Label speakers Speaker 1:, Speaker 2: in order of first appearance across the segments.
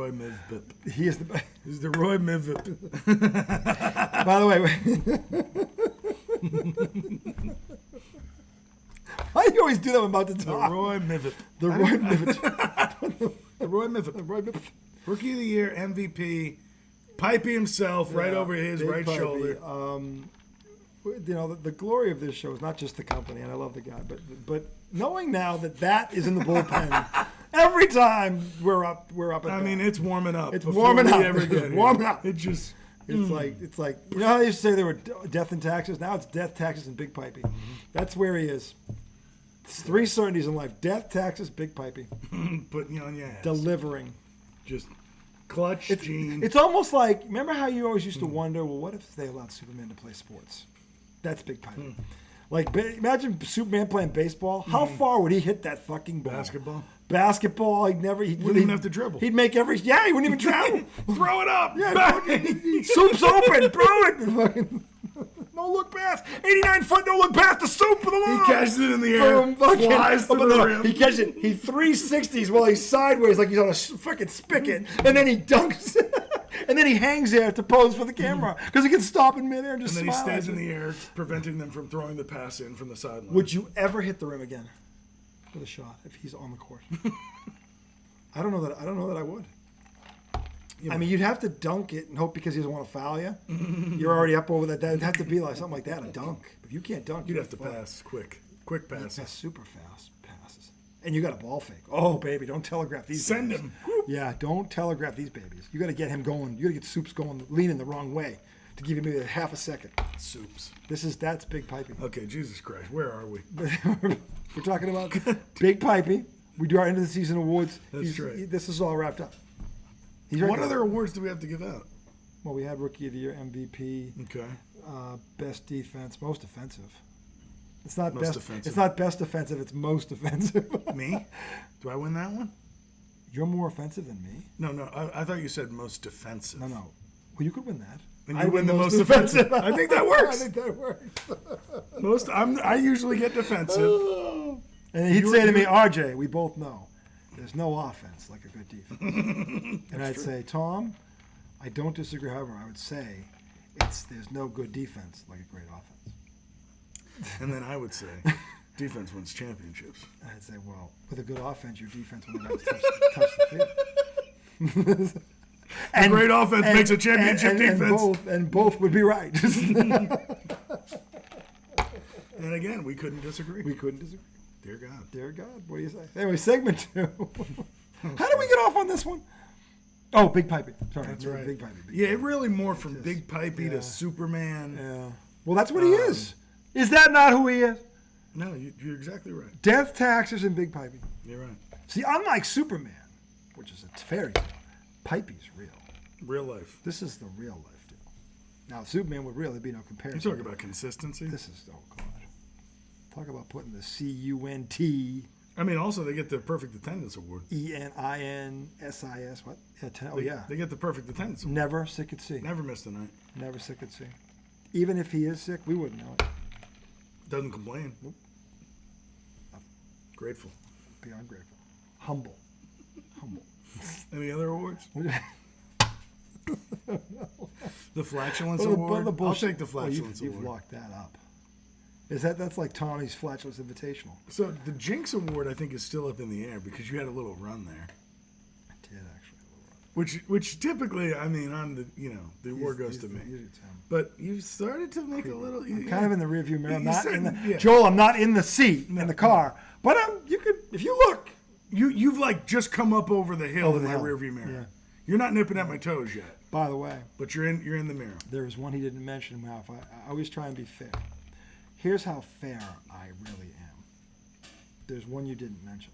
Speaker 1: Roy Mivbip.
Speaker 2: He is the.
Speaker 1: He's the Roy Mivbip.
Speaker 2: By the way, why do you always do that when I'm about to
Speaker 1: The
Speaker 2: talk?
Speaker 1: Roy Mivbip.
Speaker 2: The Roy Mivbip.
Speaker 1: The Roy Mivbip.
Speaker 2: The Roy Mivbip.
Speaker 1: Rookie of the Year, MVP, Pipey himself, right over his
Speaker 2: Big
Speaker 1: right
Speaker 2: Pipee.
Speaker 1: shoulder.
Speaker 2: The glory of this show is not just the company, and I love the guy, but knowing now that is in the bullpen. Every time we're up.
Speaker 1: I mean, it's warming up.
Speaker 2: It's
Speaker 1: before
Speaker 2: warming
Speaker 1: we
Speaker 2: up.
Speaker 1: Ever get
Speaker 2: It's
Speaker 1: here.
Speaker 2: warming up.
Speaker 1: It just.
Speaker 2: It's like you know how they used to say there were death and taxes. Now it's death, taxes, and Big Pipey. That's where he is. It's three certainties in life: death, taxes, Big Pipey.
Speaker 1: Putting you on your ass.
Speaker 2: Delivering.
Speaker 1: Just clutch, Gene.
Speaker 2: It's almost like, remember how you always used to wonder, well, what if they allowed Superman to play sports? That's Big Pipey. Like, imagine Superman playing baseball. How far would he hit that fucking ball? Basketball, he
Speaker 1: wouldn't even have to dribble.
Speaker 2: He'd make he wouldn't even travel.
Speaker 1: Throw it up.
Speaker 2: Yeah, soup's open. Throw it. Fucking, no look pass. 89 foot, no look pass. The soup for the
Speaker 1: He
Speaker 2: lawn.
Speaker 1: catches it in the air. Flies to the rim.
Speaker 2: He catches it. He 360s while he's sideways like he's on a fucking spigot. And then he dunks. And then he hangs there to pose for the camera because he can stop in midair and just
Speaker 1: And then
Speaker 2: smile.
Speaker 1: he stays in the air, preventing them from throwing the pass in from the sideline.
Speaker 2: Would you ever hit the rim again with a shot if he's on the court? I don't know that I would. I mean, you'd have to dunk it and hope because he doesn't want to foul you. You're already up over that. That'd have to be like something like that, a dunk. If you can't dunk,
Speaker 1: You'd have to pass quick passes.
Speaker 2: Pass super fast passes. And you got a ball fake. Oh, baby, don't telegraph these.
Speaker 1: Send
Speaker 2: babies.
Speaker 1: him.
Speaker 2: Yeah, don't telegraph these babies. You got to get him going. You got to get Soups going, leaning the wrong way to give him maybe a half a second.
Speaker 1: Soups.
Speaker 2: That's Big Pipey.
Speaker 1: Okay, Jesus Christ, where are we?
Speaker 2: We're talking about Big Pipey. We do our end of the season awards.
Speaker 1: That's right.
Speaker 2: This is all wrapped up.
Speaker 1: What other awards do we have to give out?
Speaker 2: Well, we had Rookie of the Year, MVP.
Speaker 1: Okay.
Speaker 2: Best defense, most offensive. It's not
Speaker 1: Most
Speaker 2: best.
Speaker 1: offensive.
Speaker 2: It's not best offensive. It's most offensive.
Speaker 1: Me? Do I win that one?
Speaker 2: You're more offensive than me.
Speaker 1: No. I thought you said most defensive.
Speaker 2: No. Well, you could win that.
Speaker 1: And you win the most offensive. I think that works.
Speaker 2: I think that works.
Speaker 1: I usually get defensive.
Speaker 2: And he'd say to me, RJ, we both know there's no offense like a good defense. And I'd say, Tom, I don't disagree. However, I would say there's no good defense like a great offense.
Speaker 1: And then I would say, defense wins championships.
Speaker 2: I'd say, well, with a good offense, your defense will never touch the field.
Speaker 1: A great offense makes a championship defense.
Speaker 2: And both would be right.
Speaker 1: And again, we couldn't disagree. Dear God.
Speaker 2: Dear God, what do you say? Anyway, segment 2. How did we get off on this one? Oh, Big Pipey. Sorry,
Speaker 1: That's right.
Speaker 2: Big Pipey.
Speaker 1: Yeah, it really more from Big Pipey to Superman.
Speaker 2: Yeah. Well, that's what he is. Is that not who he is?
Speaker 1: No, you're exactly right.
Speaker 2: Death, taxes, and Big Pipey.
Speaker 1: You're right.
Speaker 2: See, unlike Superman, which is a fairy tale, Pipey's real.
Speaker 1: Real life.
Speaker 2: This is the real life deal. Now, Superman would really be no comparison.
Speaker 1: You talking about consistency?
Speaker 2: This is, oh, God. Talk about putting the CUNT.
Speaker 1: I mean, also, they get the perfect attendance award.
Speaker 2: ENINSIS. What? Yeah,
Speaker 1: They get the perfect attendance award.
Speaker 2: Never sick at sea.
Speaker 1: Never missed a night.
Speaker 2: Never sick at sea. Even if he is sick, we wouldn't know it.
Speaker 1: Doesn't complain.
Speaker 2: Nope.
Speaker 1: Grateful.
Speaker 2: Beyond grateful. Humble.
Speaker 1: Any other awards? The flatulence award? I'll take the flatulence award.
Speaker 2: You've locked that up. That's like Tommy's flatulence invitational.
Speaker 1: So the Jinx award, I think, is still up in the air because you had a little run there.
Speaker 2: I did actually.
Speaker 1: Which typically, I mean, the award goes to me. But you started to make a little.
Speaker 2: I'm kind of in the rearview mirror. Joel, I'm not in the seat in the car, but you could, if you look.
Speaker 1: You've like just come up over the hill in my rearview mirror. Yeah. You're not nipping at my toes yet.
Speaker 2: By the way,
Speaker 1: but you're in the mirror.
Speaker 2: There was one he didn't mention. Ralph, I always try and be fair. Here's how fair I really am. There's one you didn't mention.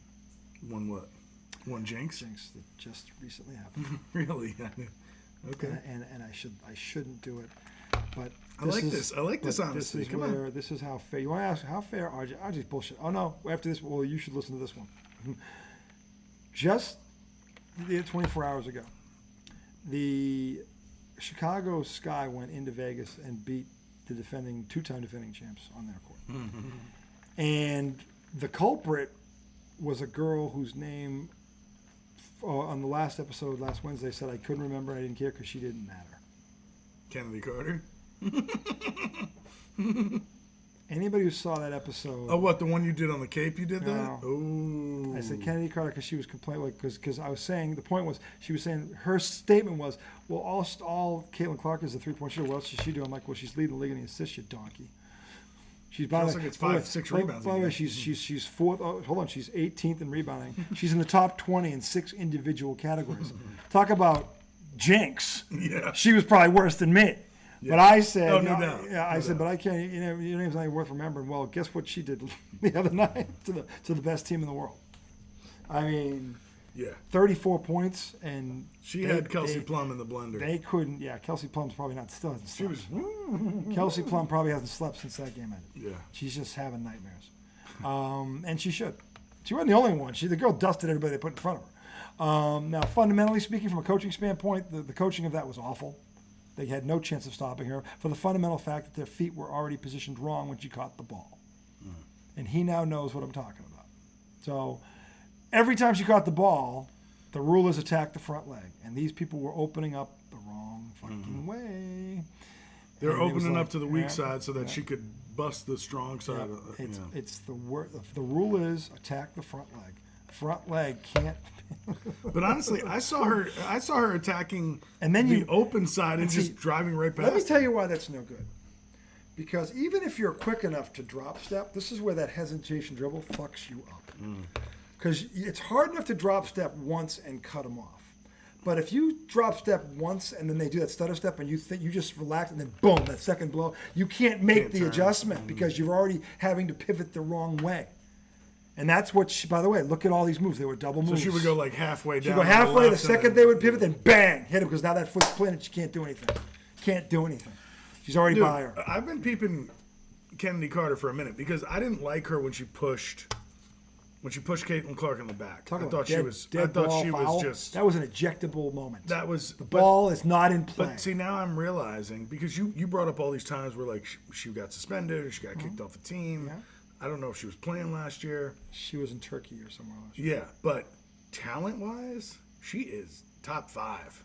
Speaker 1: One what? One Jinx?
Speaker 2: Jinx that just recently happened.
Speaker 1: Really? Okay.
Speaker 2: And I shouldn't do it, but
Speaker 1: I like this honesty. Come on.
Speaker 2: This is how fair. You want to ask how fair RJ? RJ's bullshit. Oh no! After this, well, you should listen to this one. Just 24 hours ago, the Chicago Sky went into Vegas and beat the two-time defending champs on their court. And the culprit was a girl whose name on the last episode last Wednesday said I couldn't remember and I didn't care because she didn't matter.
Speaker 1: Kennedy Carter.
Speaker 2: Anybody who saw that episode.
Speaker 1: Oh, what, the one you did on the Cape? You did that?
Speaker 2: No.
Speaker 1: Oh.
Speaker 2: I said Kennedy Carter because she was complaining, because I was saying, the point was, she was saying, her statement was, well, all Caitlin Clark is a 3-point shooter. What else is she doing? I'm like, well, she's leading the league in the assists, you donkey. She's
Speaker 1: Sounds like it's 5-6 rebounds.
Speaker 2: By the way, she's fourth. Oh, hold on, she's 18th in rebounding. She's in the top 20 in 6 individual categories. Talk about jinx.
Speaker 1: Yeah.
Speaker 2: She was probably worse than me. Yeah. But I said,
Speaker 1: oh, no doubt.
Speaker 2: Yeah, I said, but I can't. Your name's not even worth remembering. Well, guess what she did the other night to the best team in the world. I mean,
Speaker 1: yeah,
Speaker 2: 34 points, and
Speaker 1: she had Kelsey Plum in the blender.
Speaker 2: They couldn't. Yeah, Kelsey Plum's probably not still hasn't slept.
Speaker 1: She was.
Speaker 2: Kelsey Plum probably hasn't slept since that game ended.
Speaker 1: Yeah,
Speaker 2: she's just having nightmares, and she should. She wasn't the only one. The girl dusted everybody they put in front of her. Now, fundamentally speaking, from a coaching standpoint, the coaching of that was awful. They had no chance of stopping her for the fundamental fact that their feet were already positioned wrong when she caught the ball. And he now knows what I'm talking about. So every time she caught the ball, the rule is attack the front leg. And these people were opening up the wrong fucking way.
Speaker 1: They're opening up to the weak side so that she could bust the strong side.
Speaker 2: It's the rule is attack the front leg. Front leg can't.
Speaker 1: But honestly, I saw her attacking
Speaker 2: and then
Speaker 1: the open side and just driving right past.
Speaker 2: Let me tell you why that's no good. Because even if you're quick enough to drop step, this is where that hesitation dribble fucks you up. Because it's hard enough to drop step once and cut them off. But if you drop step once and then they do that stutter step and you think you just relax and then boom, that second blow, you can't make the adjustment because you're already having to pivot the wrong way. And that's what she, by the way, look at all these moves. They were double moves.
Speaker 1: So she would go like halfway down.
Speaker 2: She'd go halfway, the second they would pivot, then bang, hit him because now that foot's planted, she can't do anything. Can't do anything. She's already by her.
Speaker 1: I've been peeping Kennedy Carter for a minute because I didn't like her when she pushed Caitlin Clark in the back. I thought she was just.
Speaker 2: That was an ejectable moment.
Speaker 1: That was
Speaker 2: the ball is not in play.
Speaker 1: But see, now I'm realizing because you brought up all these times where like she got suspended or she got kicked off the team.
Speaker 2: Yeah.
Speaker 1: I don't know if she was playing last year.
Speaker 2: She was in Turkey or somewhere last year.
Speaker 1: Yeah, but talent-wise, she is top 5.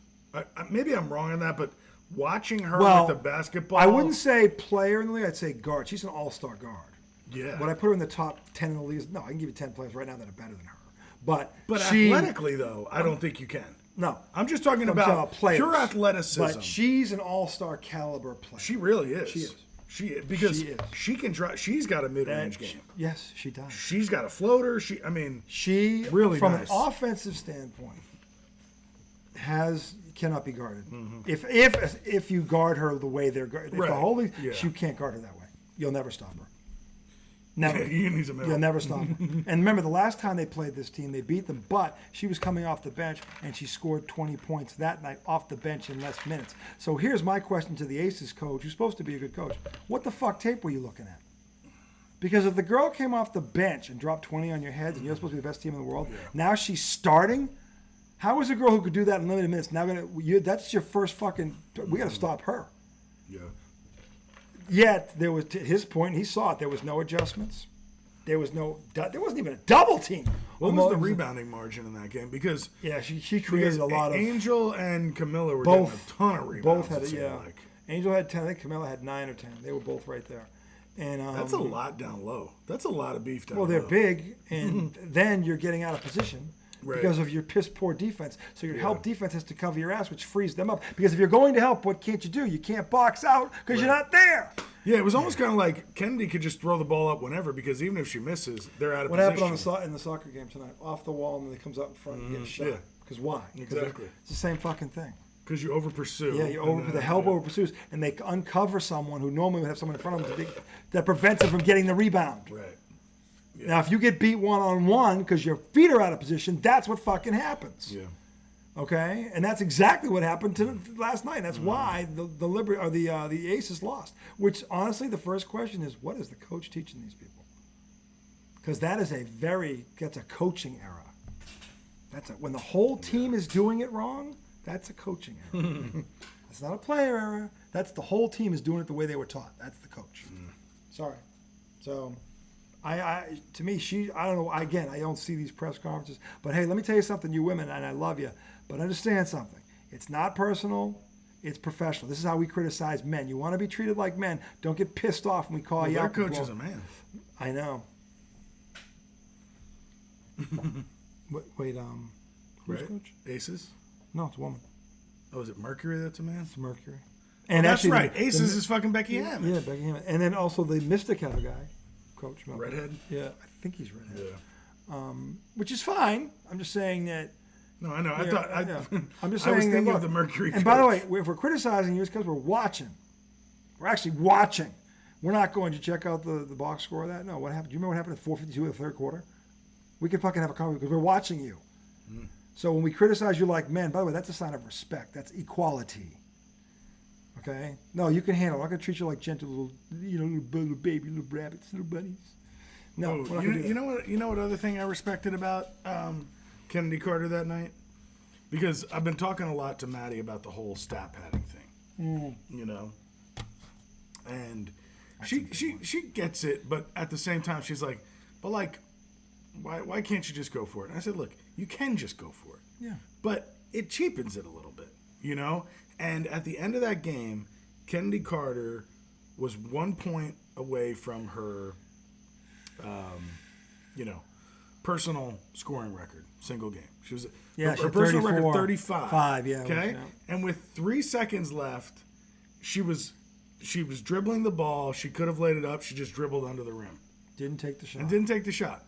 Speaker 1: Maybe I'm wrong on that, but watching her with the basketball...
Speaker 2: I wouldn't say player in the league, I'd say guard. She's an all-star guard.
Speaker 1: Yeah.
Speaker 2: Would I put her in the top 10 in the league? No, I can give you 10 players right now that are better than her. But
Speaker 1: athletically, though, I don't think you can.
Speaker 2: No.
Speaker 1: I'm just talking about pure athleticism.
Speaker 2: But she's an all-star caliber player.
Speaker 1: She really is.
Speaker 2: She is.
Speaker 1: Because she can drive. She's got a mid-range game.
Speaker 2: Yes, she does.
Speaker 1: She's got a floater. She really
Speaker 2: from
Speaker 1: nice.
Speaker 2: An offensive standpoint cannot be guarded. If you guard her the way they're guarded, if the whole league, you can't guard her that way. You'll never stop her. Never. You'll never stop her. And remember, the last time they played this team, they beat them, but she was coming off the bench, and she scored 20 points that night off the bench in less minutes. So here's my question to the Aces coach, who's supposed to be a good coach. What the fuck tape were you looking at? Because if the girl came off the bench and dropped 20 on your heads, and you're supposed to be the best team in the world, now she's starting? How is a girl who could do that in limited minutes now that's your first fucking... We got to stop her.
Speaker 1: Yeah.
Speaker 2: Yet, there was, to his point, he saw it, there was no adjustments. There wasn't even a double team.
Speaker 1: What was the rebounding margin in that game? Because
Speaker 2: she created a lot of...
Speaker 1: Angel and Camilla were getting a ton of rebounds.
Speaker 2: Both had Angel had 10, I think Camilla had 9 or 10. They were both right there. And
Speaker 1: that's a lot down low. That's a lot of beef down low.
Speaker 2: Well, they're big, and then you're getting out of position. Because of your piss poor defense. So your help defense has to cover your ass, which frees them up. Because if you're going to help, what can't you do? You can't box out because you're not there.
Speaker 1: Yeah, it was almost kind of like Kennedy could just throw the ball up whenever because even if she misses, they're out of position.
Speaker 2: What happened in the soccer game tonight? Off the wall and then it comes out in front and gets shot. Because why?
Speaker 1: Exactly.
Speaker 2: It's the same fucking thing.
Speaker 1: Because you over pursue.
Speaker 2: Yeah, the help over pursues, and they uncover someone who normally would have someone in front of them that prevents them from getting the rebound.
Speaker 1: Right. Yeah.
Speaker 2: Now, if you get beat one-on-one because your feet are out of position, that's what fucking happens.
Speaker 1: Yeah.
Speaker 2: Okay, and that's exactly what happened to last night. That's why the Aces lost. Which honestly, the first question is, what is the coach teaching these people? Because that's a coaching error. When the whole team is doing it wrong. That's a coaching error. That's not a player error. That's the whole team is doing it the way they were taught. That's the coach. Sorry. So To me, I don't know. Again, I don't see these press conferences. But hey, let me tell you something, you women, and I love you, but understand something. It's not personal. It's professional. This is how we criticize men. You want to be treated like men. Don't get pissed off when we call you out.
Speaker 1: Their coach is a man.
Speaker 2: I know. Wait, who's
Speaker 1: right?
Speaker 2: coach?
Speaker 1: Aces?
Speaker 2: No, it's a woman.
Speaker 1: Oh, is it Mercury that's a man?
Speaker 2: It's Mercury.
Speaker 1: And that's right. Aces is fucking Becky Hammond.
Speaker 2: Yeah, Becky Hammond. And then also the Mystic have a guy, coach. Remember?
Speaker 1: Redhead?
Speaker 2: Yeah, I think he's redhead.
Speaker 1: Yeah.
Speaker 2: Which is fine. I'm just saying that.
Speaker 1: No, I know.
Speaker 2: I'm just
Speaker 1: I was
Speaker 2: saying
Speaker 1: thinking
Speaker 2: that,
Speaker 1: of the Mercury
Speaker 2: And
Speaker 1: coach.
Speaker 2: by the way, if we're criticizing you, it's because we're watching. We're actually watching. We're not going to check out the box score of that. No, what happened? Do you remember what happened at 4:52 of the third quarter? We could fucking have a conversation because we're watching you. Mm. So when we criticize you like men, by the way, that's a sign of respect. That's equality. Okay? No, you can handle it. I'm not going to treat you like gentle little baby, little rabbits, little bunnies. No,
Speaker 1: you know what other thing I respected about Kennedy Carter that night? Because I've been talking a lot to Maddie about the whole stat padding thing. You know? And she gets it, but at the same time she's like, but like, why can't you just go for it? And I said, look, you can just go for it.
Speaker 2: Yeah.
Speaker 1: But it cheapens it a little bit, you know? And at the end of that game, Kennedy Carter was 1 point away from her, personal scoring record, single game. She was her personal record 35.
Speaker 2: Yeah.
Speaker 1: Okay,
Speaker 2: Yeah.
Speaker 1: And with 3 seconds left, she was dribbling the ball. She could have laid it up. She just dribbled under the rim.
Speaker 2: Didn't take the shot.
Speaker 1: And didn't take the shot.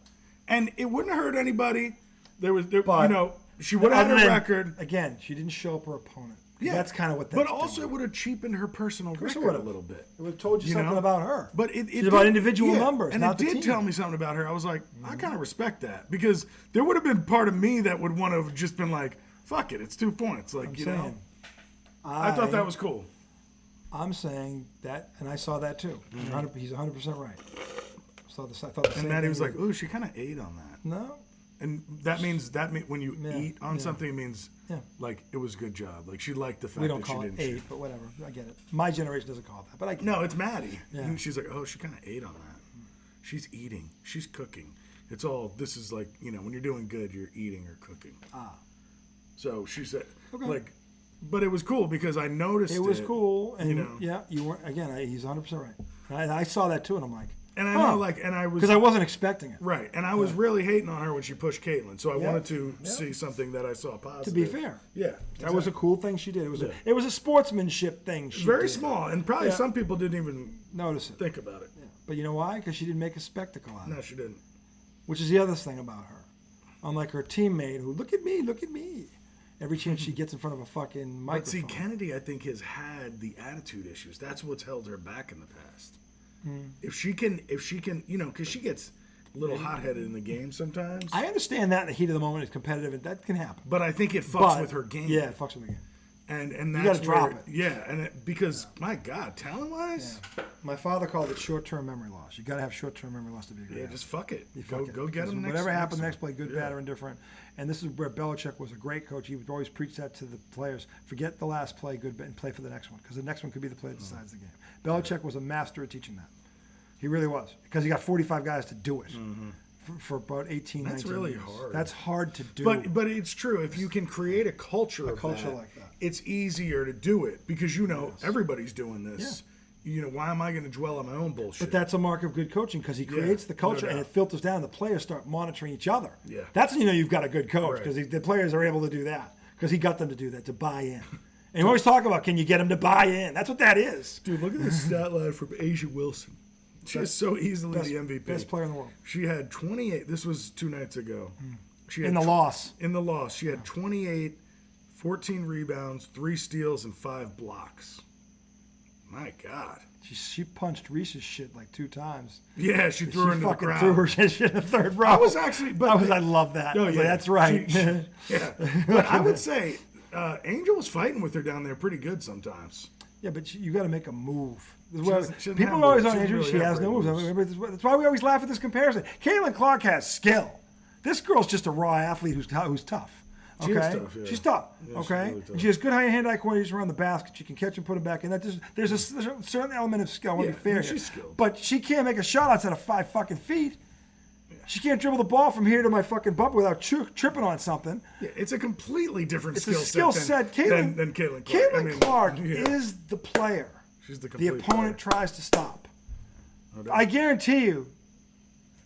Speaker 1: And it wouldn't have hurt anybody.
Speaker 2: But,
Speaker 1: she would have had a record.
Speaker 2: Again, she didn't show up her opponent.
Speaker 1: Yeah,
Speaker 2: that's kind of what.
Speaker 1: But also, it would have cheapened her personal record a little bit.
Speaker 2: It would have told you something about her.
Speaker 1: But it's
Speaker 2: about individual numbers,
Speaker 1: and
Speaker 2: not
Speaker 1: it did
Speaker 2: team.
Speaker 1: tell me something about her. I was like, I kind of respect that because there would have been part of me that would want to have just been like, "Fuck it, it's 2 points." Like I thought that was cool.
Speaker 2: I'm saying that, and I saw that too.
Speaker 1: Mm-hmm.
Speaker 2: He's 100% right. I thought the same.
Speaker 1: And Maddie was like, "Ooh, she kind of ate on that."
Speaker 2: No.
Speaker 1: And that means when you eat on something, it means like it was a good job. Like she liked the fact
Speaker 2: we don't
Speaker 1: that she
Speaker 2: call
Speaker 1: didn't
Speaker 2: it ate, but whatever. I get it. My generation doesn't call it that, but
Speaker 1: No, it's Maddie.
Speaker 2: Yeah.
Speaker 1: And she's like, oh, she kind of ate on that. She's eating. She's cooking. It's all. This is like when you're doing good, you're eating or cooking. So she said, but it was cool because I noticed it.
Speaker 2: It was cool, and you weren't. Again, he's 100% right. I saw that too, and I'm like.
Speaker 1: And I know, and I was...
Speaker 2: Because I wasn't expecting it.
Speaker 1: Right. And I was really hating on her when she pushed Caitlin. So I wanted to see something that I saw positive.
Speaker 2: To be fair.
Speaker 1: Yeah.
Speaker 2: That was a cool thing she did. It was a sportsmanship thing she did.
Speaker 1: Very small. And probably some people didn't even
Speaker 2: notice it.
Speaker 1: Think about it.
Speaker 2: Yeah. But you know why? Because she didn't make a spectacle out of it.
Speaker 1: No, she didn't.
Speaker 2: Which is the other thing about her. Unlike her teammate who, look at me. Every chance she gets in front of a fucking microphone.
Speaker 1: But see, Kennedy, I think, has had the attitude issues. That's what's held her back in the past. If she can, because she gets a little hot-headed in the game sometimes.
Speaker 2: I understand that in the heat of the moment, it's competitive, and that can happen.
Speaker 1: But I think it fucks with her game.
Speaker 2: Yeah, it fucks with the game.
Speaker 1: And that's
Speaker 2: you got to drop it.
Speaker 1: Yeah, because my God, talent-wise,
Speaker 2: my father called it short-term memory loss. You got to have short-term memory loss to be a great.
Speaker 1: Yeah, just fuck it.
Speaker 2: Go get them. Whatever happens next play, good, bad, or indifferent. And this is where Belichick was a great coach. He would always preach that to the players: forget the last play, good, and play for the next one, because the next one could be the play that decides the game. Belichick was a master at teaching that. He really was, because he got 45 guys to do it for about 18, 19
Speaker 1: That's really
Speaker 2: years.
Speaker 1: hard.
Speaker 2: That's hard to do.
Speaker 1: But it's true. If you can create a culture like that, it's easier to do it because everybody's doing this. Yeah. Why am I going to dwell on my own bullshit?
Speaker 2: But that's a mark of good coaching because he creates the culture and it filters down. The players start monitoring each other.
Speaker 1: Yeah.
Speaker 2: That's when you've got a good coach because the players are able to do that because he got them to do that, to buy in. And we always talk about, can you get them to buy in? That's what that is.
Speaker 1: Dude, look at this stat line from Asia Wilson. She is so easily the MVP.
Speaker 2: Best player in the world.
Speaker 1: She had 28. This was 2 nights ago. She had
Speaker 2: in the loss.
Speaker 1: In the loss. She had 28, 14 rebounds, 3 steals, and 5 blocks. My God.
Speaker 2: She punched Reese's shit like 2 times.
Speaker 1: Yeah, she threw her into the crowd.
Speaker 2: Threw her shit in the third row.
Speaker 1: I was actually...
Speaker 2: I love that.
Speaker 1: Oh, yeah.
Speaker 2: That's right.
Speaker 1: Yeah. But I would say Angel was fighting with her down there pretty good sometimes.
Speaker 2: Yeah, but you got to make a move.
Speaker 1: People
Speaker 2: are always on Andrew. She has no moves. That's why we always laugh at this comparison. Caitlin Clark has skill. This girl's just a raw athlete who's tough. Okay?
Speaker 1: She is tough, yeah.
Speaker 2: She's tough.
Speaker 1: Yeah,
Speaker 2: okay?
Speaker 1: Really tough.
Speaker 2: And she has good hand-eye coordination around the basket. She can catch and put it back in. There's a certain element of skill. I want to be fair
Speaker 1: she's skilled.
Speaker 2: But she can't make a shot outside of 5 fucking feet. She can't dribble the ball from here to my fucking bumper without tripping on something.
Speaker 1: Yeah, it's a completely different
Speaker 2: It's a skill set.
Speaker 1: than Caitlin Clark.
Speaker 2: Caitlin Clark is the player.
Speaker 1: She's the
Speaker 2: opponent
Speaker 1: player.
Speaker 2: tries to stop.
Speaker 1: No doubt.
Speaker 2: I guarantee you,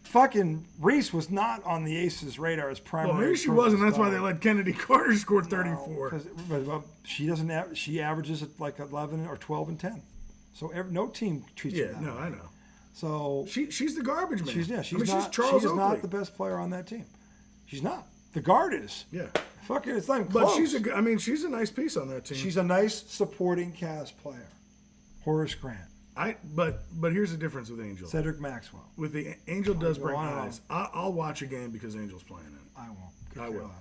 Speaker 2: fucking Reese was not on the Aces' radar as primary.
Speaker 1: Well, maybe she wasn't. That's why they let Kennedy Carter score 34.
Speaker 2: But she doesn't. She averages at like 11 or 12 and 10. So no team treats her that way.
Speaker 1: I know.
Speaker 2: So
Speaker 1: she's the garbage man.
Speaker 2: She's
Speaker 1: Charles
Speaker 2: she's
Speaker 1: Oakley.
Speaker 2: not the best player on that team. She's not. The guard is.
Speaker 1: Yeah.
Speaker 2: Fuck it, it's not even
Speaker 1: But
Speaker 2: close.
Speaker 1: she's a nice piece on that team.
Speaker 2: She's a nice supporting cast player. Horace Grant.
Speaker 1: But here's the difference with Angel.
Speaker 2: Cedric Maxwell.
Speaker 1: With the Angel does bring
Speaker 2: on.
Speaker 1: eyes. I'll watch a game because Angel's playing it.
Speaker 2: I won't.
Speaker 1: I will.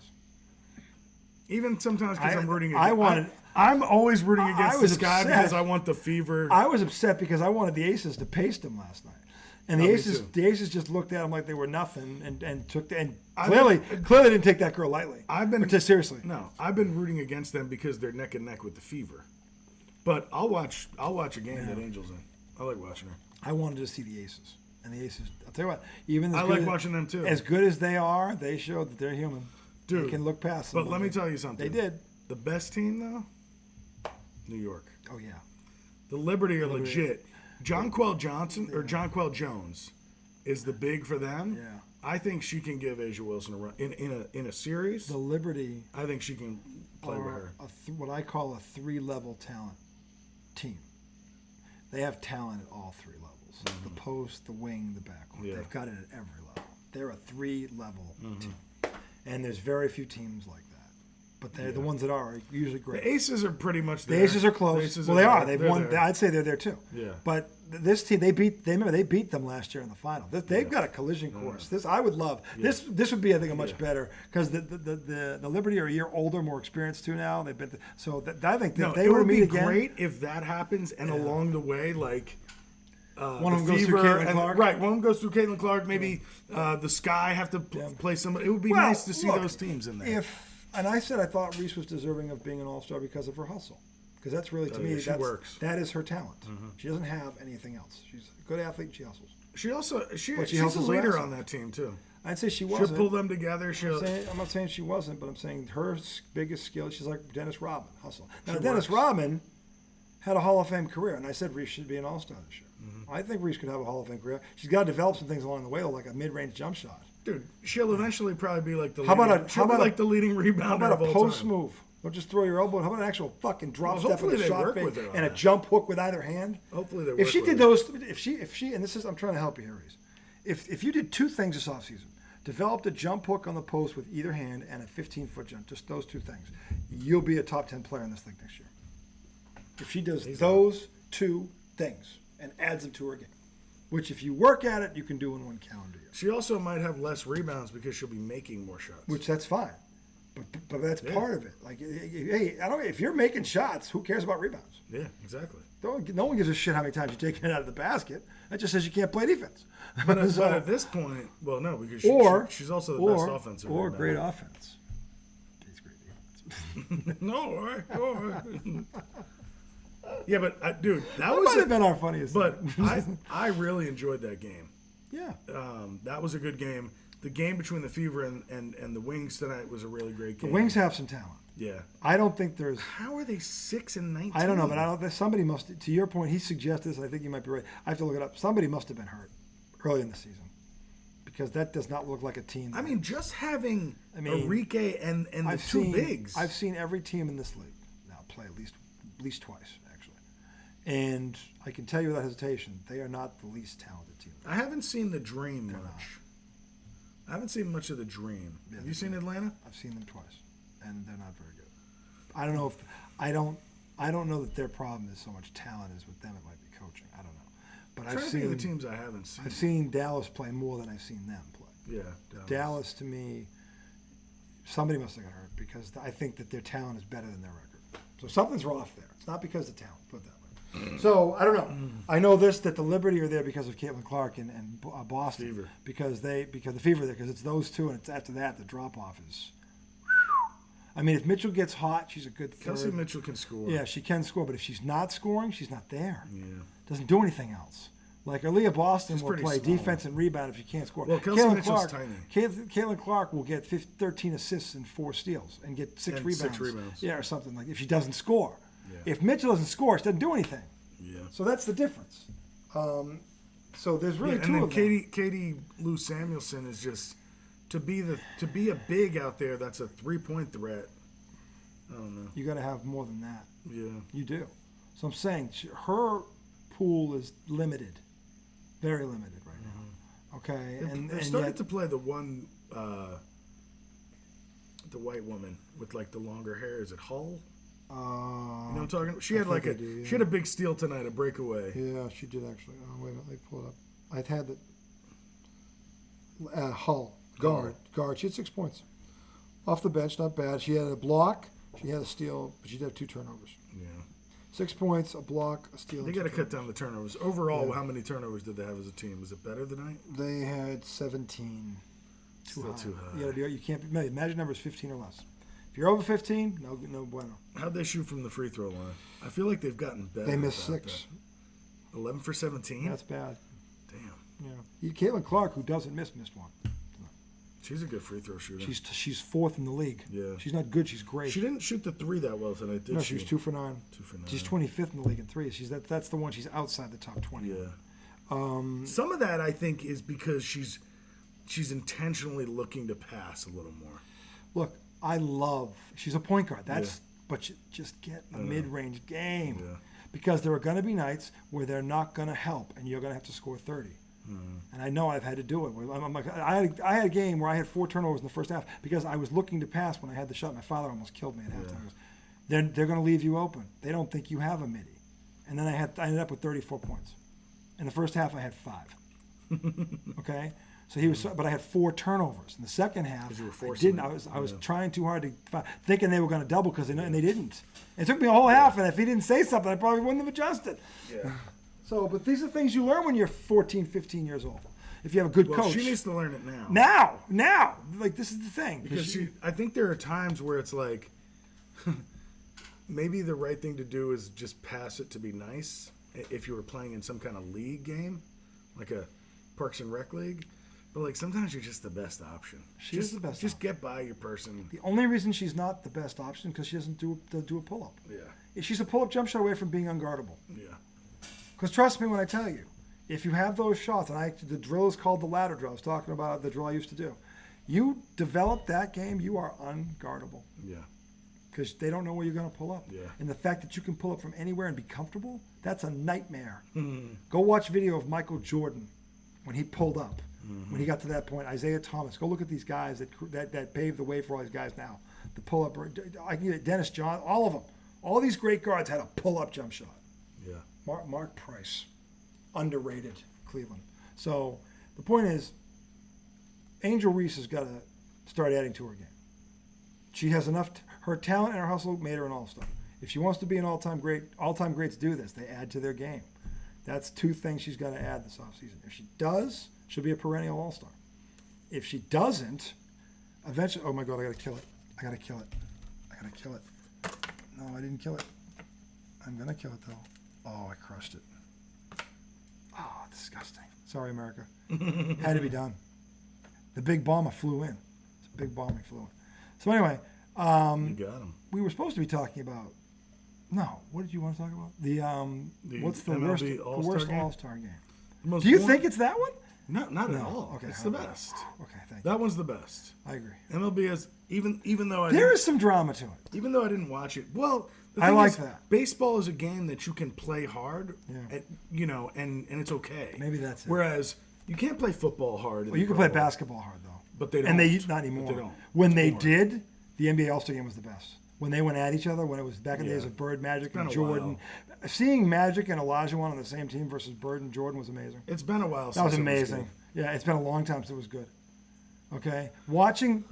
Speaker 1: Even sometimes because I'm rooting
Speaker 2: I
Speaker 1: against.
Speaker 2: wanted.
Speaker 1: I'm always rooting
Speaker 2: I
Speaker 1: against
Speaker 2: was
Speaker 1: this guy
Speaker 2: upset.
Speaker 1: because I want the Fever.
Speaker 2: I was upset because I wanted the Aces to paste them last night. And
Speaker 1: Oh,
Speaker 2: the
Speaker 1: me
Speaker 2: Aces,
Speaker 1: too.
Speaker 2: the Aces just looked at them like they were nothing, and clearly didn't take that girl lightly. Seriously.
Speaker 1: No, I've been rooting against them because they're neck and neck with the Fever. But I'll watch a game that Angel's in. I like watching her.
Speaker 2: I wanted to see the Aces, and the Aces. I'll tell you what, even
Speaker 1: I like watching them too.
Speaker 2: As good as they are, they showed that they're human.
Speaker 1: Dude,
Speaker 2: they can look past.
Speaker 1: But let me tell you something.
Speaker 2: They did.
Speaker 1: The best team though, New York.
Speaker 2: Oh yeah.
Speaker 1: The Liberty are legit. Jonquel Jones is the big for them.
Speaker 2: Yeah.
Speaker 1: I think she can give Asia Wilson a run in a series.
Speaker 2: The Liberty.
Speaker 1: I think she can play with her.
Speaker 2: What I call a 3-level talent team. They have talent at all 3 levels: the post, the wing, the backcourt.
Speaker 1: Yeah.
Speaker 2: They've got it at every level. They're a 3-level team, and there's very few teams like that. But they're the ones that are usually great.
Speaker 1: The Aces are pretty much there.
Speaker 2: The Aces are close. They are. They've won.
Speaker 1: There.
Speaker 2: I'd say they're there too.
Speaker 1: Yeah.
Speaker 2: But this team, they beat them last year in the final. They've got a collision course. This I would love.
Speaker 1: Yeah.
Speaker 2: This would be, I think, a much better because the Liberty are a year older, more experienced too now. They've been I think that they
Speaker 1: it
Speaker 2: were
Speaker 1: would
Speaker 2: to
Speaker 1: be
Speaker 2: meet again.
Speaker 1: great if that happens, and along the way, like
Speaker 2: one of them goes through Caitlin Clark.
Speaker 1: Right, one of them goes through Caitlin Clark. Maybe the Sky have to play somebody. It would be nice to see those teams in there.
Speaker 2: And I said I thought Reese was deserving of being an All-Star because of her hustle. Because that's really, to me,
Speaker 1: works.
Speaker 2: that is her talent. She doesn't have anything else. She's a good athlete. She hustles.
Speaker 1: She's a leader on that team too.
Speaker 2: I'd say she wasn't.
Speaker 1: She'll pull them together.
Speaker 2: I'm not saying she wasn't, but I'm saying her biggest skill. She's like Dennis Rodman, hustle. Now Dennis Rodman had a Hall of Fame career, and I said Reese should be an All-Star this year. I think Reese could have a Hall of Fame career. She's got to develop some things along the way, like a mid-range jump shot.
Speaker 1: Dude, she'll eventually probably be like the leading rebounder.
Speaker 2: How about
Speaker 1: of all
Speaker 2: a post
Speaker 1: time.
Speaker 2: move? Don't just throw your elbow. How about an actual fucking drop step
Speaker 1: hopefully
Speaker 2: with a
Speaker 1: they
Speaker 2: shot
Speaker 1: work
Speaker 2: fake
Speaker 1: with her on
Speaker 2: and a
Speaker 1: that.
Speaker 2: jump hook with either hand?
Speaker 1: Hopefully they work
Speaker 2: If she
Speaker 1: with
Speaker 2: did
Speaker 1: her.
Speaker 2: those, if she, and this is, I'm trying to help you here, Reese. If you did 2 things this offseason, developed a jump hook on the post with either hand and a 15-foot jump, just those 2 things, you'll be a top 10 player in this thing next year. If she does those 2 things and adds them to her game, which if you work at it, you can do in 1 calendar year.
Speaker 1: She also might have less rebounds because she'll be making more shots.
Speaker 2: Which that's fine, but that's part of it. Like, hey, if you're making shots, who cares about rebounds?
Speaker 1: Yeah, exactly.
Speaker 2: No one gives a shit how many times you're taking it out of the basket. That just says you can't play defense.
Speaker 1: But at this point, well, no, because she's also the best offensive.
Speaker 2: Or
Speaker 1: rebounder.
Speaker 2: great offense. She's great defense.
Speaker 1: No. Yeah, but dude, that
Speaker 2: might have been our funniest.
Speaker 1: But
Speaker 2: thing.
Speaker 1: I really enjoyed that game.
Speaker 2: Yeah.
Speaker 1: That was a good game. The game between the Fever and the Wings tonight was a really great game.
Speaker 2: The Wings have some talent.
Speaker 1: Yeah.
Speaker 2: I don't think there's.
Speaker 1: How are they 6-19?
Speaker 2: I don't know, but somebody must. To your point, he suggested this. I think you might be right. I have to look it up. Somebody must have been hurt early in the season because that does not look like a team.
Speaker 1: I mean, just having Enrique and the two bigs.
Speaker 2: I've seen every team in this league now play at least twice, actually, and I can tell you without hesitation, they are not the least talented team.
Speaker 1: I haven't seen the Dream much. I haven't seen much of the Dream.
Speaker 2: Yeah,
Speaker 1: have you seen Atlanta?
Speaker 2: I've seen them twice, and they're not very good. I don't know if I don't know that their problem is so much talent as with them. It might be coaching. I don't know. But
Speaker 1: I've seen the teams I haven't seen.
Speaker 2: I've seen Dallas play more than I've seen them play.
Speaker 1: Yeah,
Speaker 2: Dallas to me, somebody must have got hurt because I think that their talent is better than their record. So something's off there. It's not because of talent. Put it that way. So I don't know. I know that the Liberty are there because of Caitlin Clark and Boston
Speaker 1: Fever.
Speaker 2: because the Fever are there because it's those 2 and it's after that the drop off is. I mean, if Mitchell gets hot, she's a good third.
Speaker 1: Kelsey Mitchell can score.
Speaker 2: Yeah, she can score, but if she's not scoring, she's not there.
Speaker 1: Yeah.
Speaker 2: Doesn't do anything else. Like Aaliyah Boston
Speaker 1: She's
Speaker 2: will
Speaker 1: pretty
Speaker 2: play
Speaker 1: small.
Speaker 2: defense and rebound if you can't score.
Speaker 1: Well, Kelsey
Speaker 2: Caitlin
Speaker 1: Mitchell's
Speaker 2: Clark,
Speaker 1: tiny.
Speaker 2: Caitlin Clark will get 13 assists and 4 steals and get 6
Speaker 1: And
Speaker 2: rebounds.
Speaker 1: 6 rebounds.
Speaker 2: Yeah, or something like if she doesn't score.
Speaker 1: Yeah.
Speaker 2: If Mitchell doesn't score, she doesn't do anything.
Speaker 1: Yeah.
Speaker 2: So that's the difference. So there's really
Speaker 1: Yeah,
Speaker 2: two
Speaker 1: and
Speaker 2: of
Speaker 1: then
Speaker 2: them.
Speaker 1: Katie Lou Samuelson is just to be a big out there. That's a 3-point threat. I don't know.
Speaker 2: You got to have more than that.
Speaker 1: Yeah.
Speaker 2: You do. So I'm saying her pool is limited, very limited right now. Okay,
Speaker 1: They're
Speaker 2: and
Speaker 1: starting
Speaker 2: yet,
Speaker 1: to play the one, the white woman with like the longer hair. Is it Hull? You know what I'm talking about? She had like she had a big steal tonight, a breakaway.
Speaker 2: Yeah, she did actually. Oh, wait a minute. Let me pull it up. I've had the Hull. Guard. She had 6 points. Off the bench, not bad. She had a block, she had a steal, but she did have 2 turnovers.
Speaker 1: Yeah.
Speaker 2: 6 points, a block, a steal.
Speaker 1: They
Speaker 2: and
Speaker 1: got to
Speaker 2: 2
Speaker 1: cut down the turnovers. Overall, how many turnovers did they have as a team? Was it better tonight?
Speaker 2: They had 17.
Speaker 1: Still too high.
Speaker 2: You can't be. Magic number is 15 or less. If you're over 15, no bueno.
Speaker 1: How'd they shoot from the free throw line? I feel like they've gotten better.
Speaker 2: They missed
Speaker 1: about
Speaker 2: 6.
Speaker 1: that. 11 for 17?
Speaker 2: That's bad.
Speaker 1: Damn.
Speaker 2: Yeah. Caitlin Clark, who doesn't missed one.
Speaker 1: She's a good free throw shooter.
Speaker 2: She's 4th in the league.
Speaker 1: Yeah.
Speaker 2: She's not good. She's great.
Speaker 1: She didn't shoot the 3 that well tonight, did she?
Speaker 2: No, she was 2 for 9.
Speaker 1: 2 for 9.
Speaker 2: She's 25th in the league in 3. That's the one. She's outside the top 20.
Speaker 1: Yeah. Some of that I think is because she's intentionally looking to pass a little more.
Speaker 2: Look, she's a point guard. But you just get a mid-range game.
Speaker 1: Yeah.
Speaker 2: Because there are going to be nights where they're not going to help, and you're going to have to score 30. And I know I've had to do it. I had a game where I had 4 turnovers in the first half because I was looking to pass when I had the shot. My father almost killed me at halftime. They're going to leave you open. They don't think you have a midi. And then I ended up with 34 points. In the first half, I had 5. Okay, so but I had 4 turnovers in the second half.
Speaker 1: You were
Speaker 2: I
Speaker 1: forcing
Speaker 2: didn't.
Speaker 1: it.
Speaker 2: I was trying too hard to thinking they were going to double and they didn't. It took me a whole half, and if he didn't say something, I probably wouldn't have adjusted.
Speaker 1: Yeah.
Speaker 2: So, but these are things you learn when you're 14, 15 years old. If you have a good coach.
Speaker 1: She needs to learn it now.
Speaker 2: Now, like this is the thing.
Speaker 1: Because I think there are times where it's like, maybe the right thing to do is just pass it to be nice. If you were playing in some kind of league game, like a Parks and Rec league, but like sometimes you're just the best option.
Speaker 2: She's the best.
Speaker 1: Just get by your person.
Speaker 2: The only reason she's not the best option because she doesn't do a pull up.
Speaker 1: Yeah.
Speaker 2: She's a pull up jump shot away from being unguardable.
Speaker 1: Yeah.
Speaker 2: Because trust me when I tell you, if you have those shots, and the drill is called the ladder drill. I was talking about the drill I used to do. You develop that game, you are unguardable.
Speaker 1: Yeah.
Speaker 2: Because they don't know where you're going to pull up.
Speaker 1: Yeah.
Speaker 2: And the fact that you can pull up from anywhere and be comfortable, that's a nightmare.
Speaker 1: Mm-hmm.
Speaker 2: Go watch video of Michael Jordan when he pulled up. Mm-hmm. When he got to that point, Isaiah Thomas. Go look at these guys that paved the way for all these guys now. The pull up, I can get Dennis John, all of them. All these great guards had a pull up jump shot.
Speaker 1: Yeah.
Speaker 2: Mark Price, underrated Cleveland. So the point is, Angel Reese has got to start adding to her game. She has enough. Her talent and her hustle made her an all-star. If she wants to be an all-time greats do this. They add to their game. That's 2 things she's got to add this offseason. If she does, she'll be a perennial all-star. If she doesn't, eventually, oh my God, I got to kill it. No, I didn't kill it. I'm going to kill it, though. Oh, I crushed it. Oh, disgusting. Sorry, America. Had to be done. The big bomber flew in. It's a big bomb he flew in. So anyway,
Speaker 1: you got him.
Speaker 2: we were supposed to be talking about. No, what did you want to talk about? What's the
Speaker 1: MLB
Speaker 2: worst
Speaker 1: All-Star
Speaker 2: All-Star game?
Speaker 1: Most
Speaker 2: Do you
Speaker 1: boring-
Speaker 2: think it's that one?
Speaker 1: No, not at
Speaker 2: No.
Speaker 1: all.
Speaker 2: Okay,
Speaker 1: It's the best.
Speaker 2: Okay, thank you.
Speaker 1: That one's the best.
Speaker 2: I agree.
Speaker 1: MLB has even though
Speaker 2: There is some drama to it.
Speaker 1: even though I didn't watch it. Well, the
Speaker 2: I
Speaker 1: thing
Speaker 2: like
Speaker 1: is,
Speaker 2: that.
Speaker 1: Baseball is a game that you can play hard,
Speaker 2: Yeah.
Speaker 1: and it's okay.
Speaker 2: Maybe that's it.
Speaker 1: Whereas you can't play football hard.
Speaker 2: Well, you can play basketball hard though.
Speaker 1: But they don't.
Speaker 2: And they not anymore.
Speaker 1: But they don't.
Speaker 2: When they
Speaker 1: Anymore.
Speaker 2: did, the NBA All-Star game was the best. When they went at each other, when it was back in the
Speaker 1: Yeah.
Speaker 2: days of Bird, Magic,
Speaker 1: been
Speaker 2: and
Speaker 1: a
Speaker 2: Jordan. Seeing Magic and Olajuwon on the same team versus Bird and Jordan was amazing.
Speaker 1: It's been a while.
Speaker 2: That was
Speaker 1: since it
Speaker 2: amazing.
Speaker 1: good.
Speaker 2: Yeah, it's been a long time since it was good. Okay, watching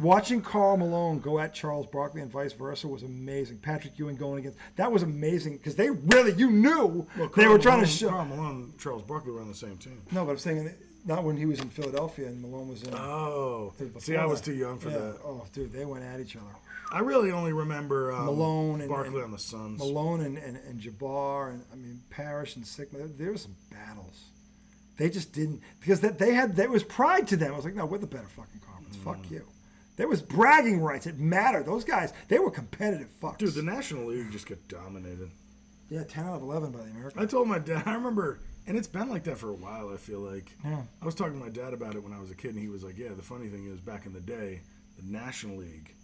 Speaker 2: Karl Malone go at Charles Barkley and vice versa was amazing. Patrick Ewing going against that was amazing because they really you knew
Speaker 1: Well,
Speaker 2: they
Speaker 1: Karl
Speaker 2: were trying
Speaker 1: Malone,
Speaker 2: to show.
Speaker 1: Karl Malone, Charles Barkley were on the same team.
Speaker 2: No, but I'm saying not when he was in Philadelphia and Malone was in.
Speaker 1: Oh,
Speaker 2: before
Speaker 1: see, I was
Speaker 2: that.
Speaker 1: too young for
Speaker 2: Yeah.
Speaker 1: that.
Speaker 2: Oh, dude, they went at each other.
Speaker 1: I really only remember
Speaker 2: Malone and
Speaker 1: Barkley on the Suns.
Speaker 2: Malone and Jabbar and I mean Parrish and Sigma. There were some battles. They just didn't, because there was pride to them. I was like, no, we're the better fucking conference. Fuck you. There was bragging rights. It mattered. Those guys, they were competitive fucks.
Speaker 1: Dude, the National League just got dominated.
Speaker 2: Yeah, 10 out of 11 by the Americans.
Speaker 1: I told my dad, I remember, and it's been like that for a while, I feel like.
Speaker 2: Yeah.
Speaker 1: I was talking to my dad about it when I was a kid, and he was like, yeah, the funny thing is, back in the day, the National League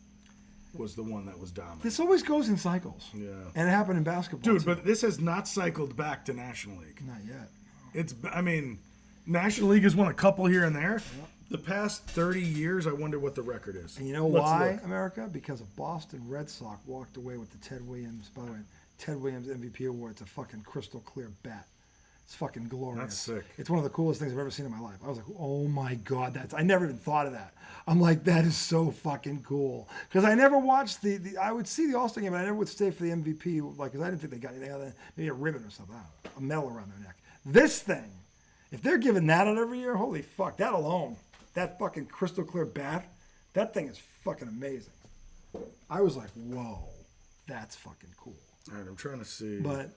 Speaker 1: was the one that was dominant.
Speaker 2: This always goes in cycles.
Speaker 1: Yeah.
Speaker 2: And it happened in basketball,
Speaker 1: Dude,
Speaker 2: too.
Speaker 1: but this has not cycled back to National League.
Speaker 2: Not yet.
Speaker 1: It's, I mean, National League has won a couple here and there. Yep. The past 30 years, I wonder what the record is.
Speaker 2: And you know why, America? Because a Boston Red Sox walked away with the Ted Williams, by the way, Ted Williams MVP award. It's a fucking crystal clear bat. It's fucking glorious.
Speaker 1: That's sick.
Speaker 2: It's one of the coolest things I've ever seen in my life. I was like, oh my God, I never even thought of that. I'm like, that is so fucking cool. Because I never watched I would see the All-Star game, but I never would stay for the MVP, like, because I didn't think they got anything other than maybe a ribbon or something, a medal around their neck. This thing, if they're giving that out every year, holy fuck, that alone, that fucking crystal clear bat, that thing is fucking amazing. I was like, whoa, that's fucking cool.
Speaker 1: All right, I'm trying to see.
Speaker 2: But,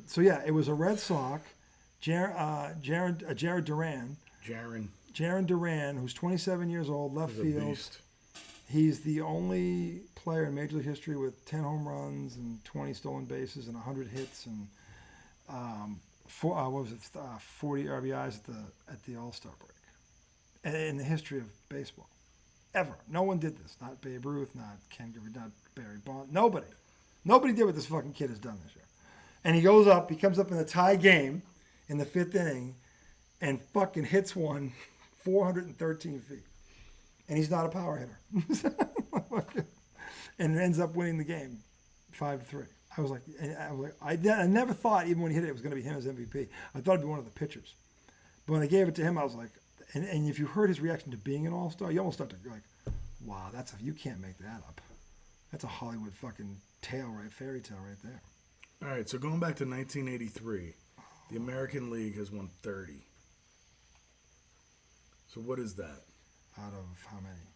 Speaker 2: so yeah, it was a Red Sox, Jared Duran. Jaron Duran, who's 27 years old, left field.
Speaker 1: Beast.
Speaker 2: He's the only player in Major League history with 10 home runs and 20 stolen bases and 100 hits and 40 RBIs at the All-Star break in the history of baseball, ever. No one did this. Not Babe Ruth, not Ken Griffey, not Barry Bonds. Nobody did what this fucking kid has done this year. And he comes up in a tie game in the 5th inning and fucking hits one 413 feet. And he's not a power hitter. And ends up winning the game 5-3. I never thought, even when he hit it, it was going to be him as MVP. I thought it'd be one of the pitchers. But when they gave it to him, I was like, and if you heard his reaction to being an all-star, you almost start to go like, wow, you can't make that up. That's a Hollywood fucking fairy tale right there.
Speaker 1: All right, so going back to 1983, the American League has won 30. So what is that?
Speaker 2: Out of how many?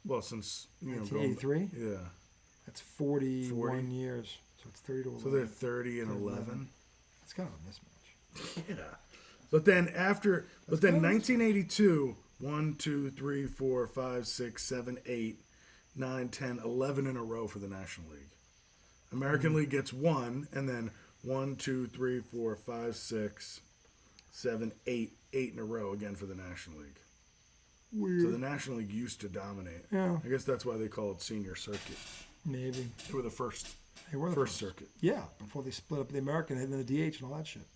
Speaker 1: Well, since
Speaker 2: 1983?
Speaker 1: Yeah.
Speaker 2: That's 41 years. So it's 30 to 11.
Speaker 1: So they're 30 and 11.
Speaker 2: It's kind of a mismatch.
Speaker 1: Yeah. But then 1982, 1, 2, 3, 4, 5, 6, 7, 8, 9, 10, 11 in a row for the National League. American League gets 1, and then 1, 2, 3, 4, 5, 6, 7, 8 in a row again for the National League.
Speaker 2: Weird.
Speaker 1: So the National League used to dominate.
Speaker 2: Yeah.
Speaker 1: I guess that's why they call it Senior Circuit.
Speaker 2: Maybe.
Speaker 1: They were the first.
Speaker 2: They were the
Speaker 1: first circuit.
Speaker 2: Yeah, before they split up the American and then the DH and all that shit.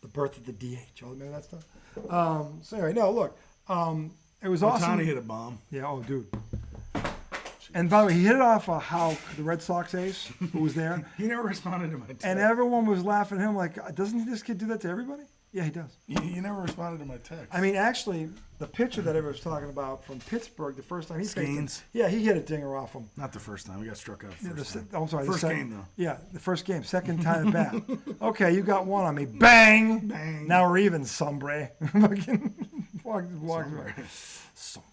Speaker 2: The birth of the DH. Y'all remember that stuff? So anyway, no, look. It was awesome.
Speaker 1: Ohtani hit a bomb.
Speaker 2: Yeah, oh, dude. And by the way, he hit it off how the Red Sox ace who was there.
Speaker 1: He never responded to my text.
Speaker 2: And everyone was laughing at him like, doesn't this kid do that to everybody? Yeah, he does.
Speaker 1: You never responded to my text.
Speaker 2: I mean, actually, the pitcher that everyone was talking about from Pittsburgh, the first time he faced him, yeah, he hit a dinger off him.
Speaker 1: Not the first time. He got struck out first time.
Speaker 2: I'm sorry.
Speaker 1: First game, though.
Speaker 2: Yeah, the first game. Second time at bat. Okay, you got one on me. Bang!
Speaker 1: Bang.
Speaker 2: Now we're even, Sombre. Walk away. Sombre.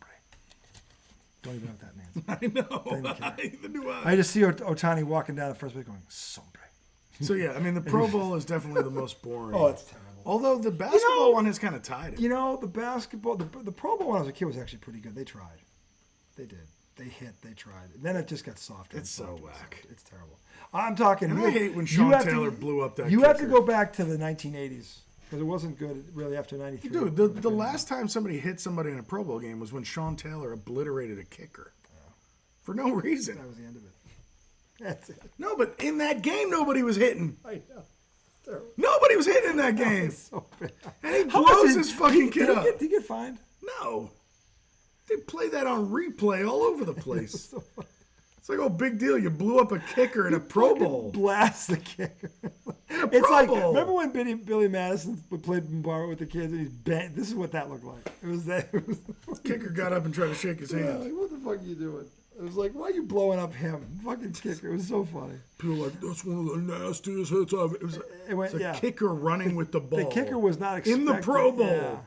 Speaker 2: Don't even know what that means.
Speaker 1: I know. Neither do I.
Speaker 2: I just see Ohtani walking down the first base going, Sombre.
Speaker 1: So, yeah, I mean, the Pro Bowl is definitely the most boring.
Speaker 2: Oh, it's terrible.
Speaker 1: Although the basketball one has kind of tied it.
Speaker 2: You know, the basketball, the Pro Bowl when I was a kid was actually pretty good. They tried. They did. They hit. They tried. And then it just got softer.
Speaker 1: It's so whack.
Speaker 2: It's terrible. I'm talking.
Speaker 1: And I hate when Sean Taylor blew up that
Speaker 2: You
Speaker 1: kicker.
Speaker 2: have to go back to the 1980s because it wasn't good really after 93.
Speaker 1: Dude, the last time somebody hit somebody in a Pro Bowl game was when Sean Taylor obliterated a kicker. Yeah. For no reason.
Speaker 2: That was the end of it. That's it.
Speaker 1: No, but in that game, nobody was hitting.
Speaker 2: I know.
Speaker 1: Nobody was hitting in that game.
Speaker 2: So bad.
Speaker 1: And he blows his fucking kid up.
Speaker 2: Did he get fined?
Speaker 1: No. They play that on replay all over the place. It's like, oh, big deal. You blew up a kicker in a Pro Bowl.
Speaker 2: Blast the kicker.
Speaker 1: In a Pro Bowl.
Speaker 2: Remember when Billy Madison would play bar with the kids and he's bang? This is what that looked like. It was that.
Speaker 1: Kicker got up and tried to shake his hand.
Speaker 2: Like, what the fuck are you doing? It was like, why are you blowing up him? Fucking kicker. It was so funny.
Speaker 1: People were like, that's one of the nastiest hits I've... It was a
Speaker 2: yeah.
Speaker 1: kicker running with the ball.
Speaker 2: The kicker was not expecting.
Speaker 1: In the Pro Bowl.
Speaker 2: Yeah.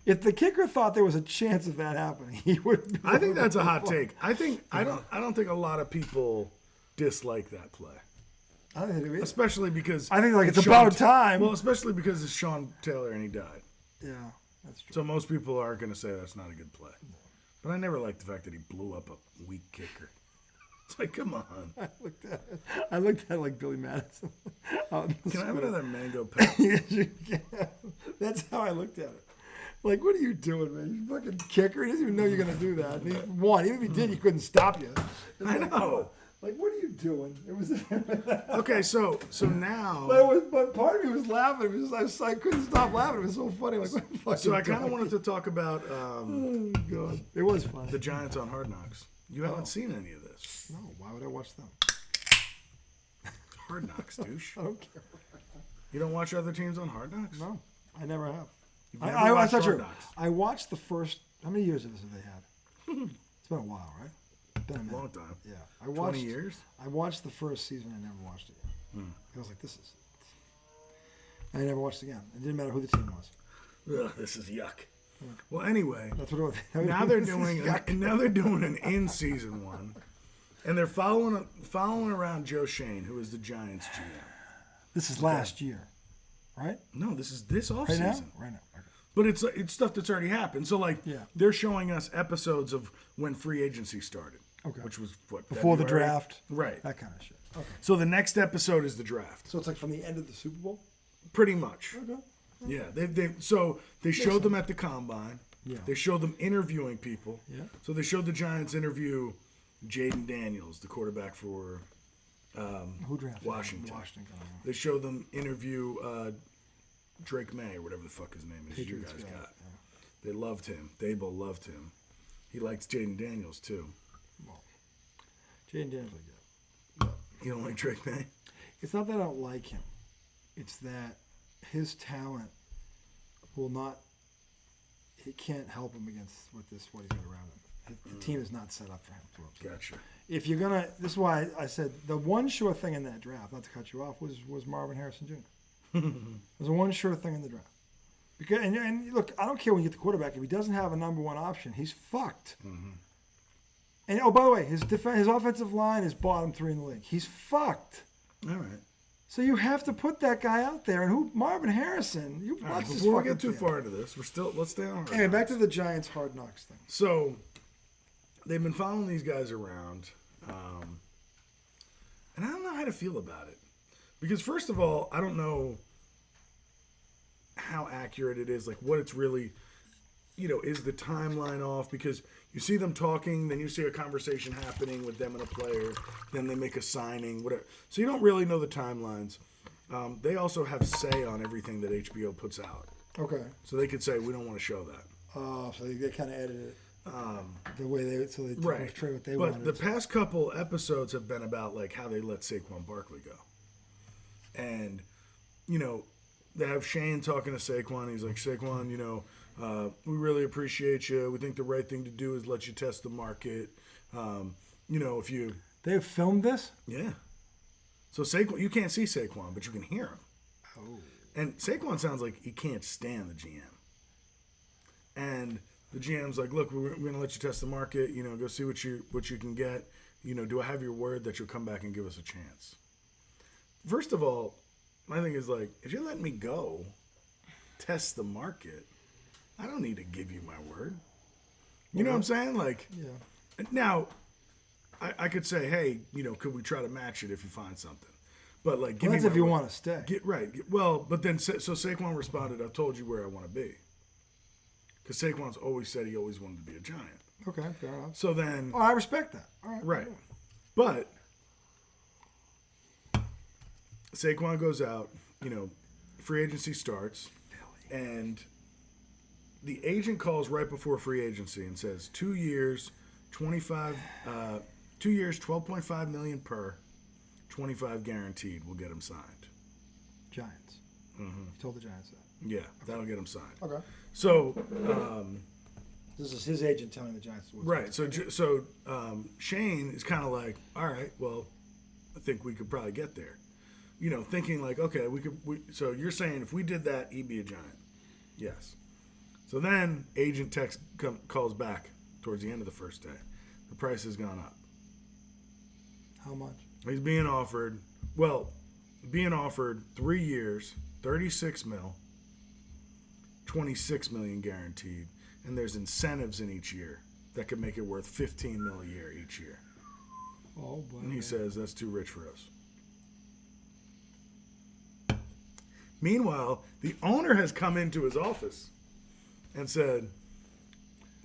Speaker 2: If the kicker thought there was a chance of that happening, he would.
Speaker 1: I think that's a hot take. I don't think a lot of people dislike that play.
Speaker 2: I don't think they do either.
Speaker 1: Especially because
Speaker 2: I think it's about time.
Speaker 1: Well, especially because it's Sean Taylor and he died.
Speaker 2: Yeah, that's true.
Speaker 1: So most people are going to say that's not a good play. But I never liked the fact that he blew up a weak kicker. It's like, come on.
Speaker 2: I looked at it like Billy Madison.
Speaker 1: Can I have another mango pep?
Speaker 2: Yes, you can. That's how I looked at it. Like, what are you doing, man? You fucking kicker. He doesn't even know you're going to do that. And he won. Even if he did, he couldn't stop you.
Speaker 1: I know.
Speaker 2: Like, what are you doing? It was.
Speaker 1: Okay, so now.
Speaker 2: But part of me was laughing. It was I couldn't stop laughing. It was so funny. Like, what the fuck?
Speaker 1: So I kind of wanted to talk about
Speaker 2: Oh God, it was fun.
Speaker 1: the Giants on Hard Knocks. You haven't seen any of this.
Speaker 2: No, why would I watch them?
Speaker 1: Hard Knocks, douche.
Speaker 2: I don't care.
Speaker 1: You don't watch other teams on Hard Knocks?
Speaker 2: No, I never have.
Speaker 1: You've never watched
Speaker 2: That's not
Speaker 1: Hard
Speaker 2: true.
Speaker 1: Knocks?
Speaker 2: I watched the first. How many years of this have they had? It's been a while, right? Been a minute.
Speaker 1: Long time.
Speaker 2: Yeah, I watched.
Speaker 1: 20 years?
Speaker 2: I watched the first season. I never watched it again. I was like, this is. I never watched it again. It didn't matter who the team was.
Speaker 1: Ugh, this is yuck. Well, anyway,
Speaker 2: That's what it was.
Speaker 1: now they're doing an in-season one, and they're following around Joe Shane, who is the Giants GM.
Speaker 2: This is last year, right?
Speaker 1: No, this is this
Speaker 2: Right
Speaker 1: offseason.
Speaker 2: now. Right now. Okay.
Speaker 1: But it's stuff that's already happened. So like,
Speaker 2: Yeah.
Speaker 1: they're showing us episodes of when free agency started,
Speaker 2: Okay.
Speaker 1: which was what,
Speaker 2: Before the
Speaker 1: February?
Speaker 2: draft.
Speaker 1: right?
Speaker 2: That kind of shit. Okay.
Speaker 1: So the next episode is the draft,
Speaker 2: So it's like from the end of the Super Bowl.
Speaker 1: pretty much.
Speaker 2: Okay.
Speaker 1: Yeah, they showed them at the combine.
Speaker 2: Yeah.
Speaker 1: They showed them interviewing people.
Speaker 2: Yeah.
Speaker 1: So they showed the Giants interview Jaden Daniels, the quarterback for
Speaker 2: Who drafted him?
Speaker 1: Washington.
Speaker 2: Washington.
Speaker 1: They showed them interview Drake May, or whatever the fuck his name is.
Speaker 2: Patriots
Speaker 1: You guys
Speaker 2: guy,
Speaker 1: got. They loved him. Dable loved him. He likes Jaden Daniels too.
Speaker 2: Well, Jaden Daniels like that.
Speaker 1: You don't like Drake May?
Speaker 2: It's not that I don't like him. It's that his talent will not. He can't help him against what he's got around him. The team is not set up for him. is what I'm saying.
Speaker 1: Gotcha.
Speaker 2: If you're gonna, this is why I said the one sure thing in that draft, not to cut you off, was Marvin Harrison Jr. There's one sure thing in the draft. Because and look, I don't care when you get the quarterback. If he doesn't have a number one option, he's fucked. And oh, by the way, his offensive line is bottom 3 in the league. He's fucked.
Speaker 1: All right.
Speaker 2: So you have to put that guy out there. And Marvin Harrison? You
Speaker 1: All right,
Speaker 2: watch this
Speaker 1: before we
Speaker 2: fucking
Speaker 1: get too
Speaker 2: kid.
Speaker 1: far into this, let's stay on Hard
Speaker 2: Anyway, back
Speaker 1: Knocks.
Speaker 2: to the Giants Hard Knocks thing.
Speaker 1: So they've been following these guys around, and I don't know how to feel about it. Because first of all, I don't know how accurate it is, like what it's really, is the timeline off? Because you see them talking, then you see a conversation happening with them and a player, then they make a signing, whatever. So you don't really know the timelines. They also have say on everything that HBO puts out.
Speaker 2: Okay.
Speaker 1: So they could say, we don't want to show that.
Speaker 2: So they kind of edited it the way they
Speaker 1: Right.
Speaker 2: portray what they
Speaker 1: But
Speaker 2: wanted.
Speaker 1: the past couple episodes have been about like how they let Saquon Barkley go. And, they have Shane talking to Saquon. He's like, Saquon, we really appreciate you. We think the right thing to do is let you test the market. If you...
Speaker 2: They've filmed this?
Speaker 1: Yeah. So Saquon, you can't see Saquon, but you can hear him.
Speaker 2: Oh.
Speaker 1: And Saquon sounds like he can't stand the GM. And the GM's like, look, we're going to let you test the market. Go see what you can get. Do I have your word that you'll come back and give us a chance? First of all, my thing is like, if you're letting me go test the market, I don't need to give you my word. You know what I'm saying? Like,
Speaker 2: Yeah.
Speaker 1: now, I could say, hey, could we try to match it if you find something? But like,
Speaker 2: Well,
Speaker 1: give
Speaker 2: that's
Speaker 1: me
Speaker 2: if
Speaker 1: my
Speaker 2: you
Speaker 1: word.
Speaker 2: want to stay.
Speaker 1: Well, but then so Saquon responded, I've told you where I want to be. Because Saquon's always said he always wanted to be a Giant.
Speaker 2: Okay, fair enough.
Speaker 1: So then,
Speaker 2: Oh, I respect that. All right.
Speaker 1: right. But Saquon goes out, free agency starts, and the agent calls right before free agency and says 2 years, 12.5 million per, 25 guaranteed. We'll get him signed.
Speaker 2: Giants. You told the Giants that.
Speaker 1: Yeah, that'll get him signed.
Speaker 2: Okay.
Speaker 1: So,
Speaker 2: This is his agent telling the Giants.
Speaker 1: right. So Shane is kind of like, all right, well, I think we could probably get there. Thinking like, okay, so you're saying if we did that, he'd be a Giant. Yes. So then agent calls back towards the end of the first day. The price has gone up.
Speaker 2: How much?
Speaker 1: He's being offered 3 years, 36 mil, 26 million guaranteed, and there's incentives in each year that could make it worth 15 mil a year each year.
Speaker 2: Oh, boy.
Speaker 1: And he says that's too rich for us. Meanwhile, the owner has come into his office and said,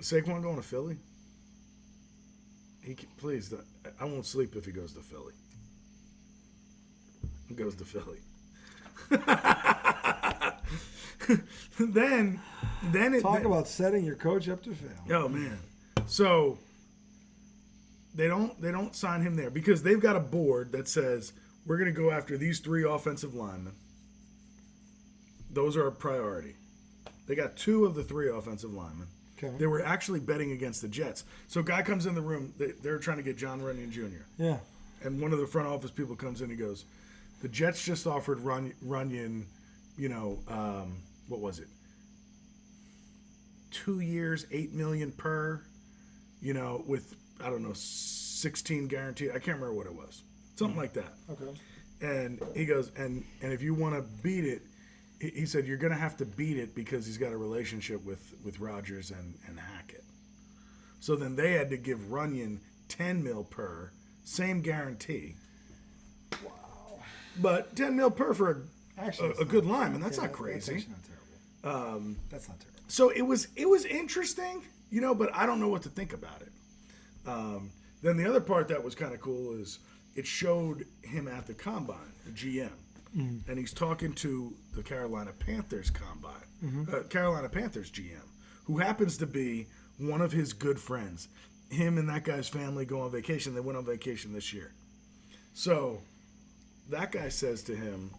Speaker 1: Saquon going to Philly? Please, I won't sleep if he goes to Philly. He goes to Philly. then
Speaker 2: Talk about setting your coach up to fail.
Speaker 1: Oh man. So they don't sign him there because they've got a board that says we're going to go after these 3 offensive linemen. Those are a priority. They got 2 of the 3 offensive linemen.
Speaker 2: Okay.
Speaker 1: They were actually betting against the Jets. So a guy comes in the room. They're trying to get John Runyon Jr.
Speaker 2: Yeah.
Speaker 1: And one of the front office people comes in and goes, the Jets just offered Runyon, what was it? 2 years, $8 million per, with, I don't know, 16 guaranteed. I can't remember what it was. Something like that.
Speaker 2: Okay.
Speaker 1: And he goes, and if you want to beat it, he said, you're going to have to beat it because he's got a relationship with Rodgers and Hackett. So then they had to give Runyon 10 mil per, same guarantee.
Speaker 2: Wow.
Speaker 1: But 10 mil per for a good lineman, that's not
Speaker 2: That's
Speaker 1: crazy.
Speaker 2: actually not terrible. That's not terrible.
Speaker 1: So it was interesting, but I don't know what to think about it. Then the other part that was kind of cool is it showed him at the combine, the GM, and he's talking to the Carolina Panthers combine, Carolina Panthers GM, who happens to be one of his good friends. Him and that guy's family go on vacation. They went on vacation this year. So that guy says to him,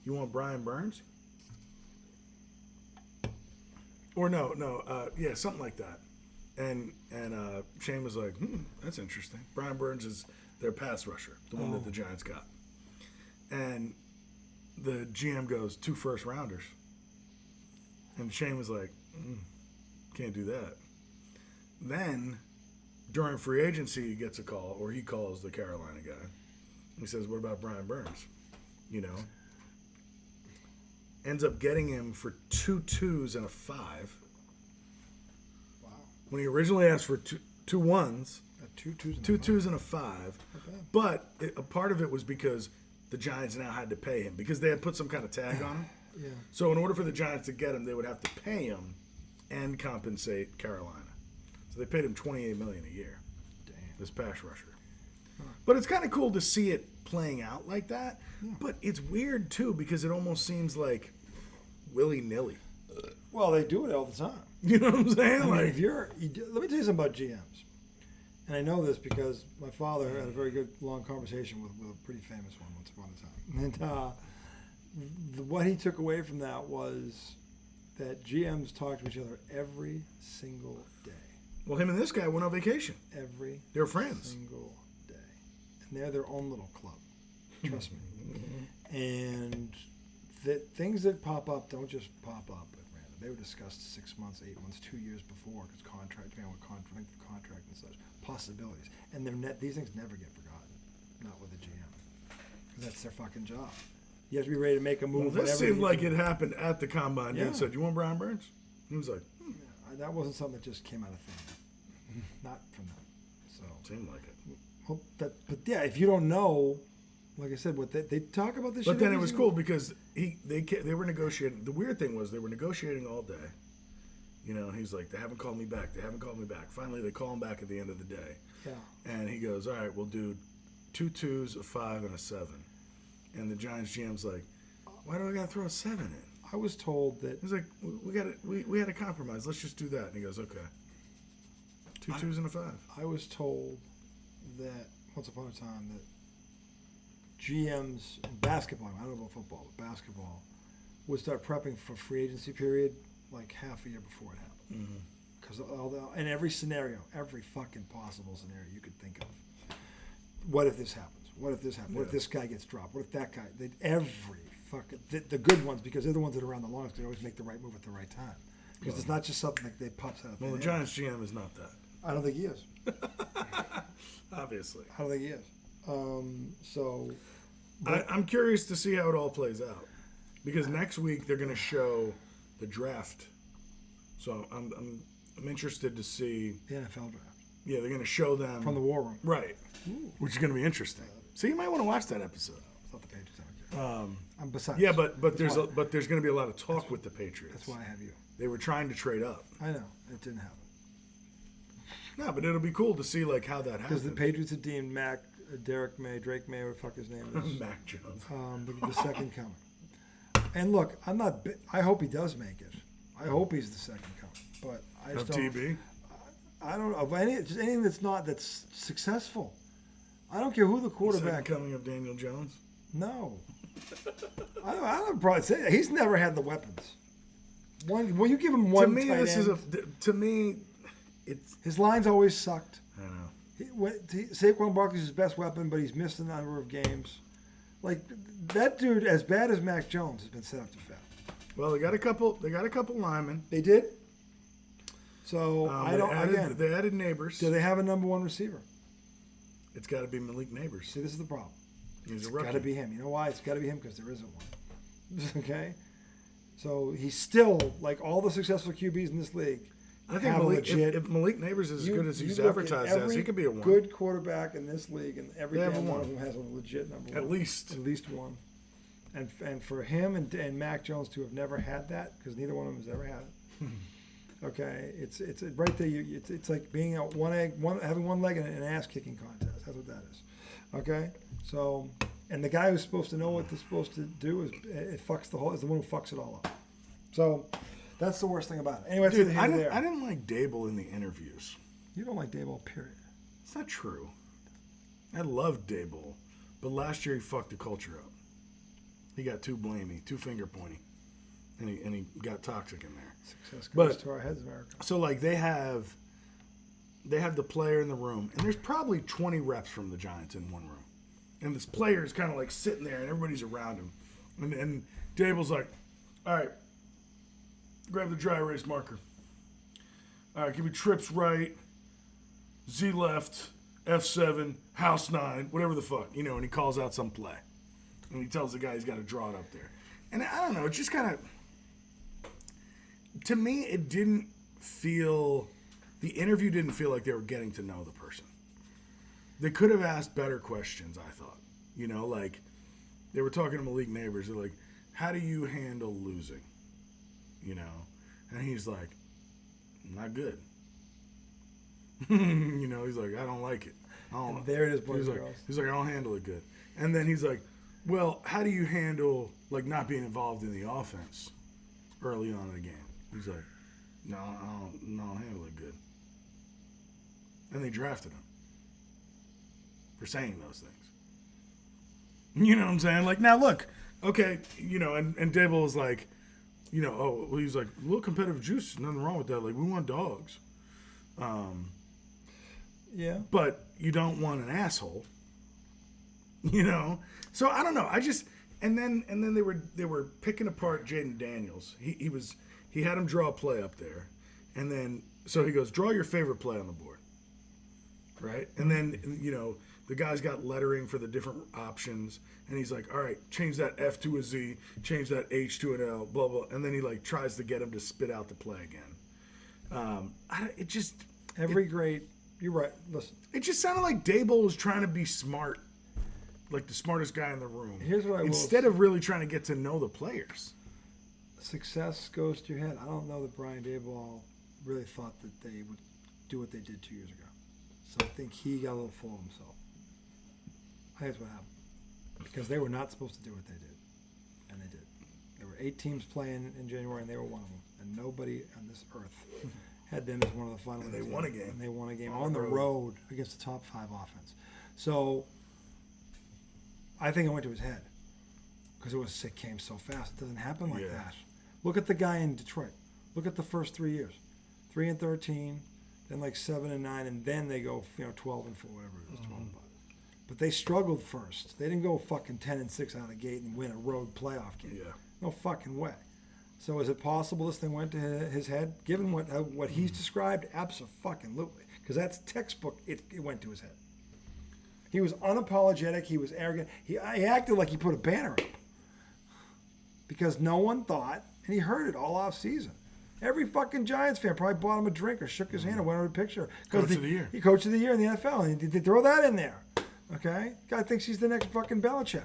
Speaker 1: "You want Brian Burns?" Or yeah, something like that. And Shane was like, that's interesting. Brian Burns is their pass rusher, the one that the Giants got. And the GM goes, 2 first rounders. And Shane was like, can't do that. Then, during free agency, he gets a call, or he calls the Carolina guy. He says, what about Brian Burns? Ends up getting him for 2 2s and a 5.
Speaker 2: Wow.
Speaker 1: When he originally asked for 2 1s,
Speaker 2: 2 2s and
Speaker 1: 2
Speaker 2: a 5.
Speaker 1: 2s and a 5. But a part of it was because the Giants now had to pay him because they had put some kind of tag on him.
Speaker 2: Yeah.
Speaker 1: So in order for the Giants to get him, they would have to pay him and compensate Carolina. So they paid him $28 million a year.
Speaker 2: Damn.
Speaker 1: This pass rusher. But it's kind of cool to see it playing out like that. Yeah. But it's weird too because it almost seems like willy-nilly.
Speaker 2: Well, they do it all the time.
Speaker 1: You know what I'm saying?
Speaker 2: Let me tell you something about GMs. And I know this because my father had a very good long conversation with a pretty famous one once upon a time. And what he took away from that was that GMs talk to each other every single day.
Speaker 1: Well, him and this guy went on vacation. They're friends.
Speaker 2: Single day. And they're their own little club. Trust me. And things that pop up don't just pop up at random. They were discussed 6 months, 8 months, 2 years before because depending on length of contract and such. Possibilities. And these things never get forgotten. Not with a GM. Because that's their fucking job. You have to be ready to make a move.
Speaker 1: Well, this seemed like it happened at the combine. Yeah. Dude said, "You want Brian Burns?" He was like,
Speaker 2: yeah, that wasn't something that just came out of thin. Not from them. So
Speaker 1: seemed like it.
Speaker 2: Well, but yeah, if you don't know, like I said, what they talk about this.
Speaker 1: But then it was cool because they were negotiating. The weird thing was they were negotiating all day. He's like, they haven't called me back. They haven't called me back. Finally, they call him back at the end of the day.
Speaker 2: Yeah.
Speaker 1: And he goes, all right, we'll do 2 2s, a 5, and a 7. And the Giants GM's like, why do I got to throw a 7 in?
Speaker 2: I was told that.
Speaker 1: He's like, we had a compromise. Let's just do that. And he goes, okay. 2 2s and a 5.
Speaker 2: I was told that once upon a time that GMs in basketball, I don't know about football, but basketball, would start prepping for free agency period like half a year before it happened. Because in every scenario, every fucking possible scenario you could think of. What if this happens? What if this happens? What if this guy gets dropped? What if that guy? Every fucking the good ones, because they're the ones that are around the longest. They always make the right move at the right time. Because it's not just something that they pops out.
Speaker 1: Well, the Giants GM is not that.
Speaker 2: I don't think he is.
Speaker 1: Obviously.
Speaker 2: I don't think he is. So,
Speaker 1: I'm curious to see how it all plays out because next week they're going to show the draft. So I'm interested to see.
Speaker 2: the NFL draft
Speaker 1: Yeah, they're going to show them
Speaker 2: from the war room.
Speaker 1: right, which is going to be interesting. So you might want to watch that episode.
Speaker 2: It's not the Patriots. I don't care. Besides,
Speaker 1: Yeah, but there's
Speaker 2: why-
Speaker 1: there's going to be a lot of talk with the Patriots.
Speaker 2: that's why I have you.
Speaker 1: They were trying to trade up.
Speaker 2: I know it didn't happen
Speaker 1: No, but it'll be cool to see like how that
Speaker 2: because
Speaker 1: happens.
Speaker 2: the Patriots had deemed Drake May, whatever the fuck his name is,
Speaker 1: Mac Jones.
Speaker 2: the second coming. And look, I'm not. I hope he does make it. I hope he's the second coming. But I
Speaker 1: Of
Speaker 2: just don't.
Speaker 1: TB.
Speaker 2: I don't know of anything that's successful. I don't care who the
Speaker 1: Second
Speaker 2: quarterback.
Speaker 1: coming of Daniel Jones.
Speaker 2: No, I don't probably say that. He's never had the weapons. When you give him one
Speaker 1: To me,
Speaker 2: tight
Speaker 1: this
Speaker 2: end,
Speaker 1: is to me, it's.
Speaker 2: his lines always sucked.
Speaker 1: I know.
Speaker 2: Saquon Barkley's his best weapon, but he's missed a number of games. Like that dude, as bad as Mac Jones, has been set up to fail.
Speaker 1: Well, they got a couple linemen.
Speaker 2: They did. So I don't.
Speaker 1: They added Neighbors.
Speaker 2: Do they have a number one receiver?
Speaker 1: It's got to be Malik Neighbors.
Speaker 2: See, this is the problem.
Speaker 1: He's a
Speaker 2: It's
Speaker 1: rookie.
Speaker 2: got to be him. You know why? It's got to be him because there isn't one. Okay. So he's still like all the successful QBs in this league.
Speaker 1: I think
Speaker 2: have a
Speaker 1: Malik,
Speaker 2: legit.
Speaker 1: if Malik Neighbors is as good as
Speaker 2: you
Speaker 1: he's
Speaker 2: look at
Speaker 1: advertised as,
Speaker 2: every
Speaker 1: he could be a one.
Speaker 2: good quarterback in this league, and every
Speaker 1: They have
Speaker 2: damn
Speaker 1: a
Speaker 2: one
Speaker 1: one.
Speaker 2: of them has a legit number one.
Speaker 1: At least.
Speaker 2: At least one. And for him and Mac Jones to have never had that, because neither one of them has ever had it. Okay, it's right there. It's like being a having one leg in an ass kicking contest. That's what that is. Okay, so and the guy who's supposed to know what they're supposed to do is the one who fucks it all up. So that's the worst thing about it. Anyway, it's
Speaker 1: Dude,
Speaker 2: neither
Speaker 1: I
Speaker 2: here nor
Speaker 1: didn't,
Speaker 2: there.
Speaker 1: I didn't like Dable in the interviews.
Speaker 2: You don't like Dayball, period.
Speaker 1: It's not true. I loved Dable, but last year he fucked the culture up. He got too blamey, too finger pointy, and he got toxic in there.
Speaker 2: Success goes
Speaker 1: But-
Speaker 2: to our heads, America.
Speaker 1: So like they have the player in the room, and there's probably 20 reps from the Giants in one room, and this player is kind of like sitting there, and everybody's around him, and Dable's like, "All right, grab the dry erase marker. All right, give me trips right, Z left, F7, house 9, whatever the fuck, and he calls out some play, and he tells the guy he's got to draw it up there, and I don't know, it just kind of. To me, it didn't feel. The interview didn't feel like they were getting to know the person. They could have asked better questions, I thought. Like they were talking to Malik Neighbors. They're like, "How do you handle losing?" And he's like, "Not good." He's like, "I don't like it."
Speaker 2: And there it is, boys
Speaker 1: He's
Speaker 2: and
Speaker 1: like,
Speaker 2: girls.
Speaker 1: he's like, "I don't handle it good." And then he's like, "Well, how do you handle like not being involved in the offense early on in the game?" He's like, "No, I don't handle it good." And they drafted him for saying those things. You know what I'm saying? Like, now look, okay, and Dable was like, he's like, a little competitive juice, nothing wrong with that. Like, we want dogs.
Speaker 2: Yeah.
Speaker 1: But you don't want an asshole. So I don't know. And then they were picking apart Jaden Daniels. He had him draw a play up there. And then so he goes, "Draw your favorite play on the board." Right? And then the guy's got lettering for the different options, and he's like, "All right, change that F to a Z, change that H to an L, blah blah." And then he like tries to get him to spit out the play again.
Speaker 2: You're right. Listen,
Speaker 1: It just sounded like Dable was trying to be smart, like the smartest guy in the room.
Speaker 2: Here's what I will
Speaker 1: instead
Speaker 2: say.
Speaker 1: of really trying to get to know the players.
Speaker 2: success goes to your head. I don't know that Brian Daboll really thought that they would do what they did 2 years ago. So I think he got a little full of himself. I think that's what happened. Because they were not supposed to do what they did. And they did. There were 8 teams playing in January, and they were one of them. And nobody on this earth had them as one of the final.
Speaker 1: And they won a game.
Speaker 2: And they won a game on the road against the top 5 offense. So I think it went to his head. Because it came so fast. It doesn't happen like that. Look at the guy in Detroit. Look at the first 3 years. 3-13, then like 7-9, and then they go 12-4, whatever it is, 12-5. But they struggled first. They didn't go fucking 10-6 out of the gate and win a road playoff game.
Speaker 1: Yeah.
Speaker 2: No fucking way. So is it possible this thing went to his head? Given what he's described, absolutely. Because that's textbook. It went to his head. He was unapologetic. He was arrogant. He acted like he put a banner up because no one thought, and he heard it all off season. Every fucking Giants fan probably bought him a drink or shook his hand or went over a picture.
Speaker 1: Coach of the year.
Speaker 2: He coach of the year in the NFL. And they throw that in there. Okay? Guy thinks he's the next fucking Belichick.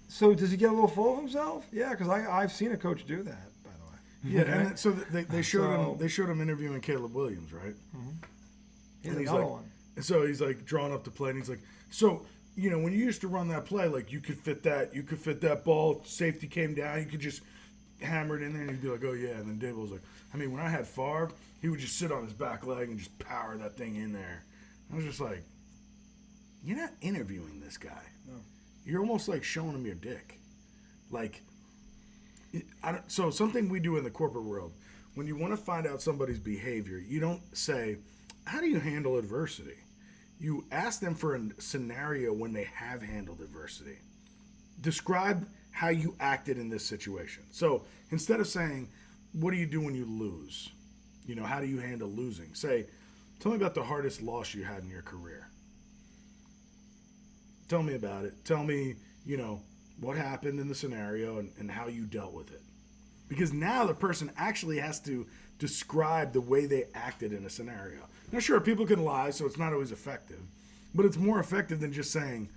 Speaker 2: So does he get a little full of himself? Yeah, because I've seen a coach do that, by the way.
Speaker 1: Yeah,
Speaker 2: Okay?
Speaker 1: and so they showed him interviewing Caleb Williams, right?
Speaker 2: He's
Speaker 1: And
Speaker 2: another one.
Speaker 1: And so he's like drawing up the play, and he's like, so, you know, when you used to run that play, like you could fit that ball, safety came down, you could just hammer it in there, and he'd be like, oh yeah. And then Dable was like, I mean, when I had Favre, he would just sit on his back leg and just power that thing in there. I was just like, you're not interviewing this guy.
Speaker 2: No.
Speaker 1: You're almost like showing him your dick. Like, so something we do in the corporate world, when you want to find out somebody's behavior, you don't say, how do you handle adversity? You ask them for a scenario when they have handled adversity. Describe how you acted in this situation. So instead of saying, what do you do when you lose? You know, how do you handle losing? Say, tell me about the hardest loss you had in your career. Tell me about it. Tell me, you know, what happened in the scenario and how you dealt with it. Because now the person actually has to describe the way they acted in a scenario. Now, sure, people can lie, so it's not always effective. But it's more effective than just saying,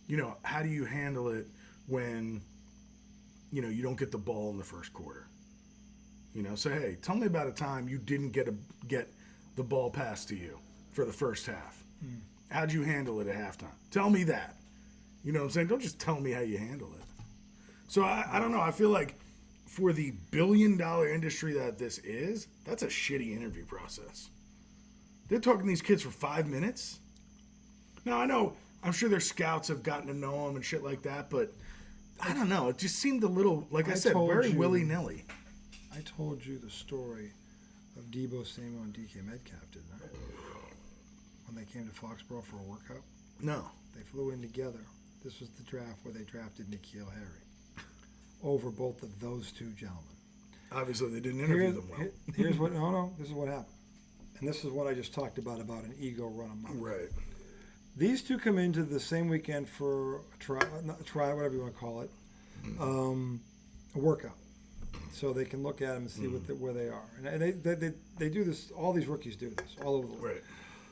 Speaker 1: you know, how do you handle it when, you know, you don't get the ball in the first quarter? You know, say, hey, tell me about a time you didn't get the ball passed to you for the first half. How'd you handle it at halftime? Tell me that. You know what I'm saying? Don't just tell me how you handle it. So I don't know. I feel like for the billion-dollar industry that this is, that's a shitty interview process. They're talking to these kids for 5 minutes. Now, I know, I'm sure their scouts have gotten to know them and shit like that, but I don't know. It just seemed a little, like I said, very willy-nilly.
Speaker 2: I told you the story of Debo Samuel and DK Metcalf, didn't I? When they came to Foxborough for a workout.
Speaker 1: No.
Speaker 2: They flew in together. This was the draft where they drafted N'Keal Harry over both of those two gentlemen.
Speaker 1: Obviously, they didn't interview them well.
Speaker 2: Here's what, this is what happened. And this is what I just talked about an ego run amok.
Speaker 1: Right.
Speaker 2: These two come into the same weekend for a try, whatever you want to call it, a workout. So they can look at them and see where they are. And they do this, all these rookies do this all over the world.
Speaker 1: Right.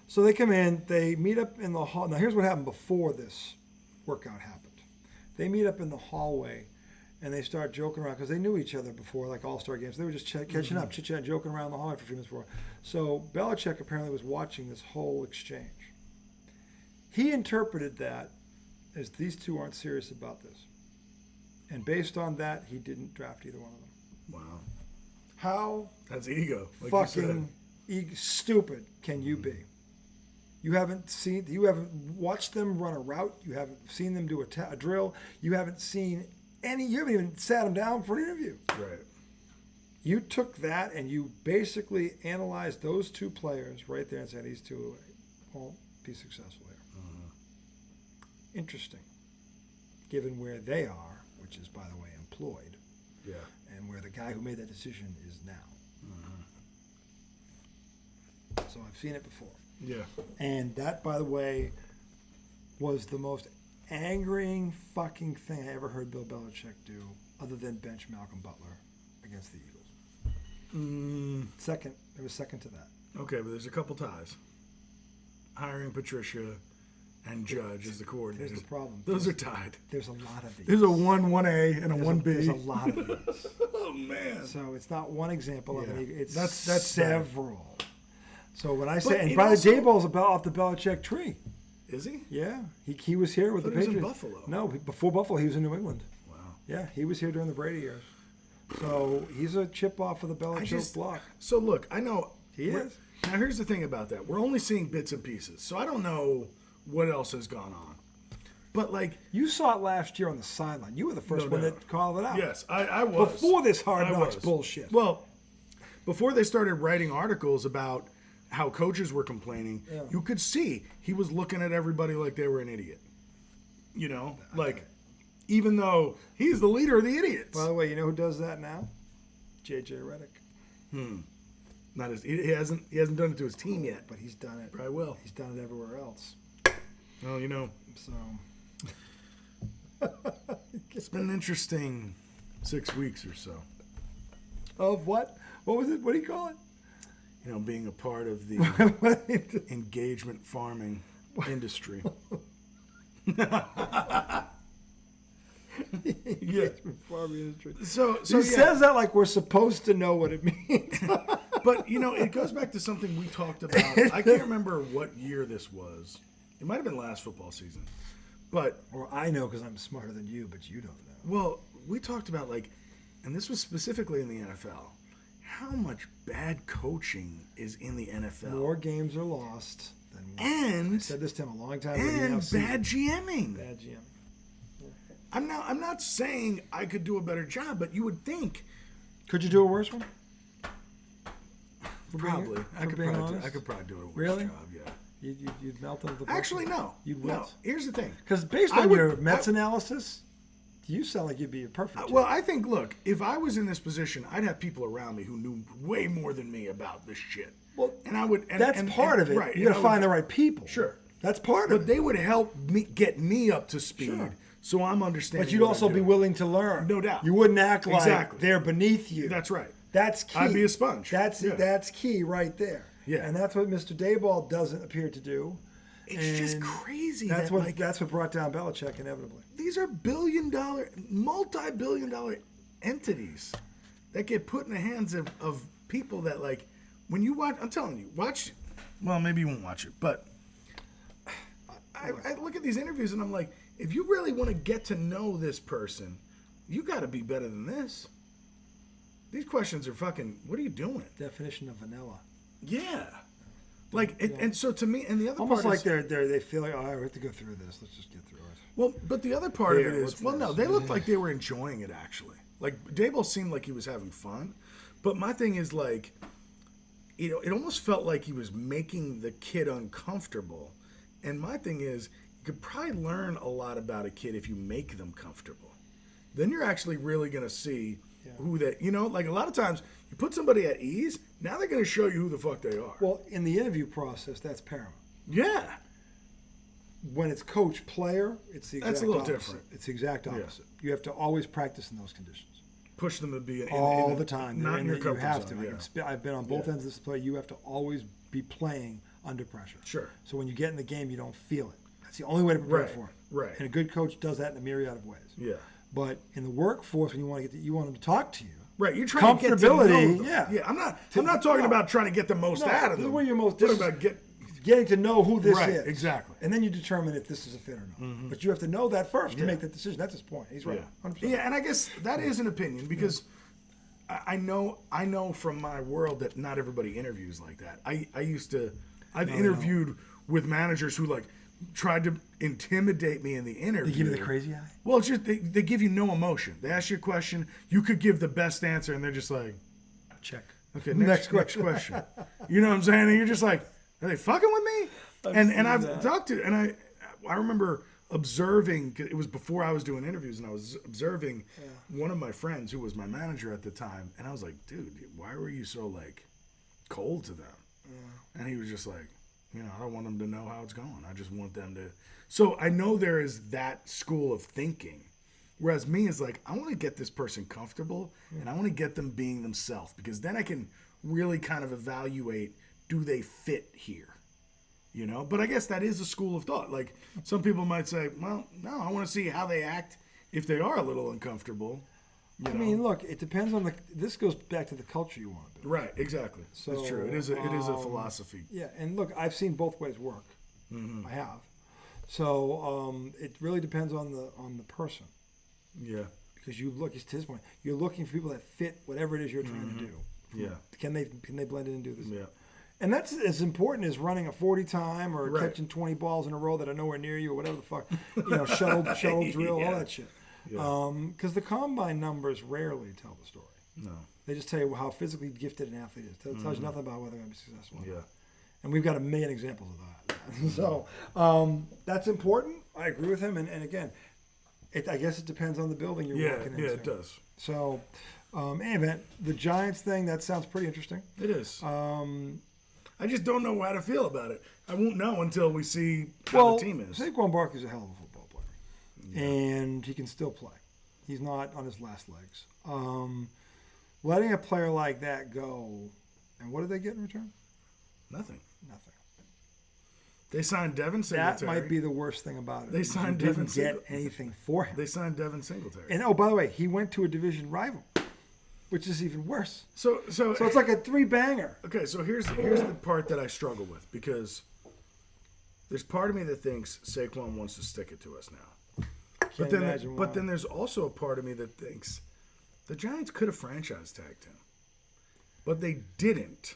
Speaker 2: So they come in, they meet up in the hall. Now here's what happened before this workout happened. They meet up in the hallway and they start joking around because they knew each other before, like all-star games. They were just catching up, chit-chat, joking around the hallway for a few minutes before. So Belichick apparently was watching this whole exchange. He interpreted that as these two aren't serious about this. And based on that, he didn't draft either one of them.
Speaker 1: Wow.
Speaker 2: How
Speaker 1: That's ego. Like
Speaker 2: fucking stupid can you be? You haven't watched them run a route. You haven't seen them do a drill. You haven't even sat them down for an interview.
Speaker 1: Right.
Speaker 2: You took that and you basically analyzed those two players right there and said these two won't be successful here. Interesting. Given where they are, which is, by the way, employed.
Speaker 1: Yeah.
Speaker 2: And where the guy who made that decision is now. So I've seen it before.
Speaker 1: Yeah.
Speaker 2: And that, by the way, was the most angering fucking thing I ever heard Bill Belichick do, other than bench Malcolm Butler against the Eagles. Second, it was second to that.
Speaker 1: Okay, but there's a couple ties. Hiring Patricia and Judge as the coordinator.
Speaker 2: Here's the problem.
Speaker 1: Those are tied.
Speaker 2: There's a lot of these.
Speaker 1: There's a 1A, and a 1B.
Speaker 2: There's a lot of these.
Speaker 1: Oh, man.
Speaker 2: So it's not one example of it. It's
Speaker 1: That's
Speaker 2: several. So when I say, and
Speaker 1: it
Speaker 2: by the
Speaker 1: also-
Speaker 2: Dayball's off the Belichick tree.
Speaker 1: Is he?
Speaker 2: Yeah, he was here with the
Speaker 1: I thought he was in
Speaker 2: Patriots.
Speaker 1: Buffalo.
Speaker 2: No, before Buffalo, he was in New England.
Speaker 1: Wow.
Speaker 2: Yeah, he was here during the Brady years. So he's a chip off of the Belichick block.
Speaker 1: So look, I know.
Speaker 2: He is.
Speaker 1: Now here's the thing about that. We're only seeing bits and pieces. So I don't know what else has gone on. But like,
Speaker 2: You saw it last year on the sideline. You were the first one that called it out.
Speaker 1: yes, I was.
Speaker 2: Before this Hard
Speaker 1: I
Speaker 2: Knocks
Speaker 1: was.
Speaker 2: bullshit.
Speaker 1: Well, before they started writing articles about how coaches were complaining, you could see he was looking at everybody like they were an idiot. You know, like, even though he's the leader of the idiots.
Speaker 2: By the way, you know who does that now? J.J. Redick.
Speaker 1: Not as he hasn't done it to his team yet.
Speaker 2: But he's done it.
Speaker 1: Probably will.
Speaker 2: He's done it everywhere else.
Speaker 1: Well,
Speaker 2: So
Speaker 1: it's been an interesting 6 weeks or so.
Speaker 2: of what? What was it? What do you call it?
Speaker 1: Being a part of the engagement farming industry.
Speaker 2: Yeah, farming industry.
Speaker 1: So
Speaker 2: He says that like we're supposed to know what it means.
Speaker 1: But it goes back to something we talked about. I can't remember what year this was. It might have been last football season. But
Speaker 2: Or I know because I'm smarter than you, but you don't know.
Speaker 1: well, we talked about and this was specifically in the NFL, how much bad coaching is in the NFL.
Speaker 2: More games are lost than
Speaker 1: And
Speaker 2: I said this to him a long time ago.
Speaker 1: and bad GMing.
Speaker 2: Bad GM.
Speaker 1: I'm not saying I could do a better job, but you would think
Speaker 2: Could you do a worse one?
Speaker 1: probably I could
Speaker 2: being
Speaker 1: probably
Speaker 2: honest?
Speaker 1: do a worse
Speaker 2: Really?
Speaker 1: job. Yeah.
Speaker 2: You'd melt under the bus?
Speaker 1: Actually, no.
Speaker 2: You'd
Speaker 1: No.
Speaker 2: wince?
Speaker 1: Here's the thing.
Speaker 2: Because based
Speaker 1: I
Speaker 2: on
Speaker 1: would-
Speaker 2: your Mets analysis, you sound like you'd be a perfect.
Speaker 1: Well, I think, look, if I was in this position, I'd have people around me who knew way more than me about this shit.
Speaker 2: Well,
Speaker 1: and I would.
Speaker 2: that's part of it.
Speaker 1: Right.
Speaker 2: You got to find the right people.
Speaker 1: Sure.
Speaker 2: That's part
Speaker 1: But
Speaker 2: of it.
Speaker 1: they would help me get me up to speed,
Speaker 2: Sure.
Speaker 1: so I'm understanding.
Speaker 2: But you'd
Speaker 1: what
Speaker 2: also
Speaker 1: I'm
Speaker 2: be
Speaker 1: doing.
Speaker 2: willing to learn.
Speaker 1: No doubt.
Speaker 2: You wouldn't act like
Speaker 1: Exactly.
Speaker 2: they're beneath you.
Speaker 1: That's right.
Speaker 2: That's key.
Speaker 1: I'd be a sponge.
Speaker 2: That's
Speaker 1: Yeah.
Speaker 2: that's key right there.
Speaker 1: Yeah.
Speaker 2: And that's what Mr. Dayball doesn't appear to do.
Speaker 1: It's just
Speaker 2: And
Speaker 1: crazy.
Speaker 2: That's
Speaker 1: that,
Speaker 2: that's what brought down Belichick inevitably.
Speaker 1: these are multi-billion-dollar entities that get put in the hands of people that when you watch. I'm telling you, watch. Well, maybe you won't watch it, but I look at these interviews and I'm like, if you really want to get to know this person, you got to be better than this. These questions are fucking. What are you doing?
Speaker 2: Definition of vanilla.
Speaker 1: Yeah. And so to me, and the other
Speaker 2: Almost
Speaker 1: part
Speaker 2: like
Speaker 1: is,
Speaker 2: they feel like, we have to go through this. Let's just get through it.
Speaker 1: well, but the other part
Speaker 2: Here,
Speaker 1: of it
Speaker 2: what's
Speaker 1: is, well, no,
Speaker 2: this?
Speaker 1: they looked like they were enjoying it actually. Dayball seemed like he was having fun, but my thing is it almost felt like he was making the kid uncomfortable. And my thing is, you could probably learn a lot about a kid if you make them comfortable. Then you're actually really going to see who that, a lot of times you put somebody at ease, now they're going to show you who the fuck they are.
Speaker 2: Well, in the interview process, that's paramount.
Speaker 1: Yeah.
Speaker 2: When it's coach player, it's the exact
Speaker 1: That's a little
Speaker 2: opposite.
Speaker 1: different.
Speaker 2: It's the exact opposite. You have to always practice in those conditions.
Speaker 1: Push them to be
Speaker 2: All the time.
Speaker 1: Not in your
Speaker 2: you
Speaker 1: comfort
Speaker 2: have
Speaker 1: zone.
Speaker 2: to. I've been on both ends of this play. You have to always be playing under pressure.
Speaker 1: Sure.
Speaker 2: So when you get in the game, you don't feel it. That's the only way to prepare
Speaker 1: Right,
Speaker 2: for it.
Speaker 1: right.
Speaker 2: And a good coach does that in a myriad of ways.
Speaker 1: Yeah.
Speaker 2: But in the workforce, when you want them to talk to you,
Speaker 1: Right, you're trying to get to know
Speaker 2: comfortability,
Speaker 1: them.
Speaker 2: yeah.
Speaker 1: I'm not talking about trying to get the most out of
Speaker 2: this
Speaker 1: them.
Speaker 2: is where you're most.
Speaker 1: What
Speaker 2: This
Speaker 1: about
Speaker 2: is getting to know who this
Speaker 1: Right,
Speaker 2: is.
Speaker 1: exactly.
Speaker 2: And then you determine if this is a fit or not. But you have to know that first to
Speaker 1: Yeah.
Speaker 2: make that decision. That's his point. He's right.
Speaker 1: Yeah.
Speaker 2: 100%.
Speaker 1: Yeah, and I guess that is an opinion because I know from my world that not everybody interviews like that. I've interviewed with managers who tried to intimidate me in the interview.
Speaker 2: They give you the crazy eye?
Speaker 1: Well, it's just they give you no emotion. They ask you a question, you could give the best answer, and they're just like,
Speaker 2: Check.
Speaker 1: okay, next question. You know what I'm saying? And you're just like, are they fucking with me? I've talked to, and I remember observing, 'cause it was before I was doing interviews, and I was observing one of my friends who was my manager at the time, and I was like, dude, why were you so cold to them? And he was just like, I don't want them to know how it's going. I just want them to. So I know there is that school of thinking. Whereas me is I want to get this person comfortable and I want to get them being themselves because then I can really kind of evaluate, do they fit here? But I guess that is a school of thought. Some people might say, well, no, I want to see how they act if they are a little uncomfortable.
Speaker 2: I mean, look, it depends on this goes back to the culture you want to build.
Speaker 1: Right, exactly.
Speaker 2: So,
Speaker 1: it's true. It is a philosophy.
Speaker 2: Yeah, and look, I've seen both ways work. I have. So it really depends on the person.
Speaker 1: Yeah.
Speaker 2: Because you look, to his point, you're looking for people that fit whatever it is you're trying to do.
Speaker 1: Yeah.
Speaker 2: Can they blend in and do this?
Speaker 1: Yeah.
Speaker 2: And that's as important as running a 40 time or
Speaker 1: Right.
Speaker 2: catching 20 balls in a row that are nowhere near you or whatever the fuck. Shuttle drill, all that shit.
Speaker 1: Yeah.
Speaker 2: Because the combine numbers rarely tell the story.
Speaker 1: No.
Speaker 2: They just tell you how physically gifted an athlete is. It tells you nothing about whether they're going to be successful.
Speaker 1: Yeah.
Speaker 2: And we've got a million examples of that. So that's important. I agree with him. And again, I guess it depends on the building you're working into.
Speaker 1: Yeah, it does.
Speaker 2: So, anyway, the Giants thing, that sounds pretty interesting.
Speaker 1: It is. I just don't know how to feel about it. I won't know until we see how the team is.
Speaker 2: Saquon Barkley's a hell of a football player, and he can still play. He's not on his last legs. Letting a player like that go, and what did they get in return?
Speaker 1: Nothing.
Speaker 2: They
Speaker 1: signed Devin Singletary.
Speaker 2: That might be the worst thing about it.
Speaker 1: They signed
Speaker 2: Devin
Speaker 1: Devin
Speaker 2: Singletary. Didn't get anything for him.
Speaker 1: They signed Devin Singletary.
Speaker 2: And oh, by the way, he went to a division rival, which is even worse.
Speaker 1: So
Speaker 2: it's like a 3-banger.
Speaker 1: Okay, so here's the part that I struggle with, because there's part of me that thinks Saquon wants to stick it to us now. But then there's also a part of me that thinks the Giants could have franchise tagged him, but they didn't.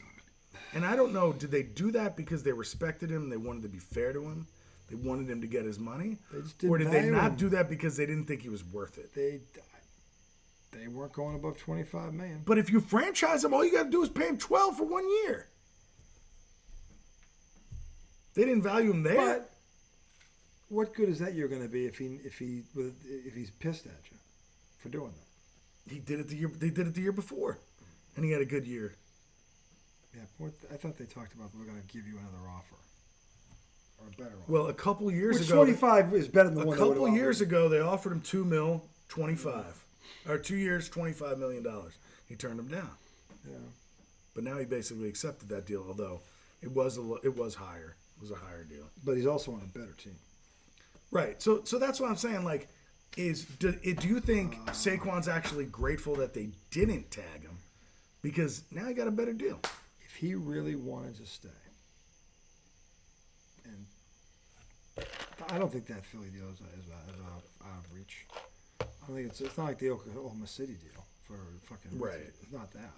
Speaker 1: And I don't know, did they do that because they respected him and they wanted to be fair to him? They wanted him to get his money? Or did they not do that because they didn't think he was worth it?
Speaker 2: They weren't going above $25 million.
Speaker 1: But if you franchise him, all you got to do is pay him $12 for 1 year. They didn't value him there.
Speaker 2: But what good is that year going to be if he's pissed at you for doing that?
Speaker 1: They did it the year before, and he had a good year.
Speaker 2: Yeah, I thought they talked about we're going to give you another offer. Or a better offer.
Speaker 1: Well, a couple years ago...
Speaker 2: 25 is better than the one.
Speaker 1: A couple years ago, they offered him $2 million, 25. Or 2 years, $25 million. He turned him down.
Speaker 2: Yeah.
Speaker 1: But now he basically accepted that deal, although it was higher. It was a higher deal.
Speaker 2: But he's also on a better team.
Speaker 1: Right. So that's what I'm saying. Like, do you think Saquon's actually grateful that they didn't tag him? Because now he got a better deal.
Speaker 2: If he really wanted to stay, and I don't think that Philly deal is out of reach. I don't think it's not like the Oklahoma City deal for fucking
Speaker 1: right.
Speaker 2: It's not that.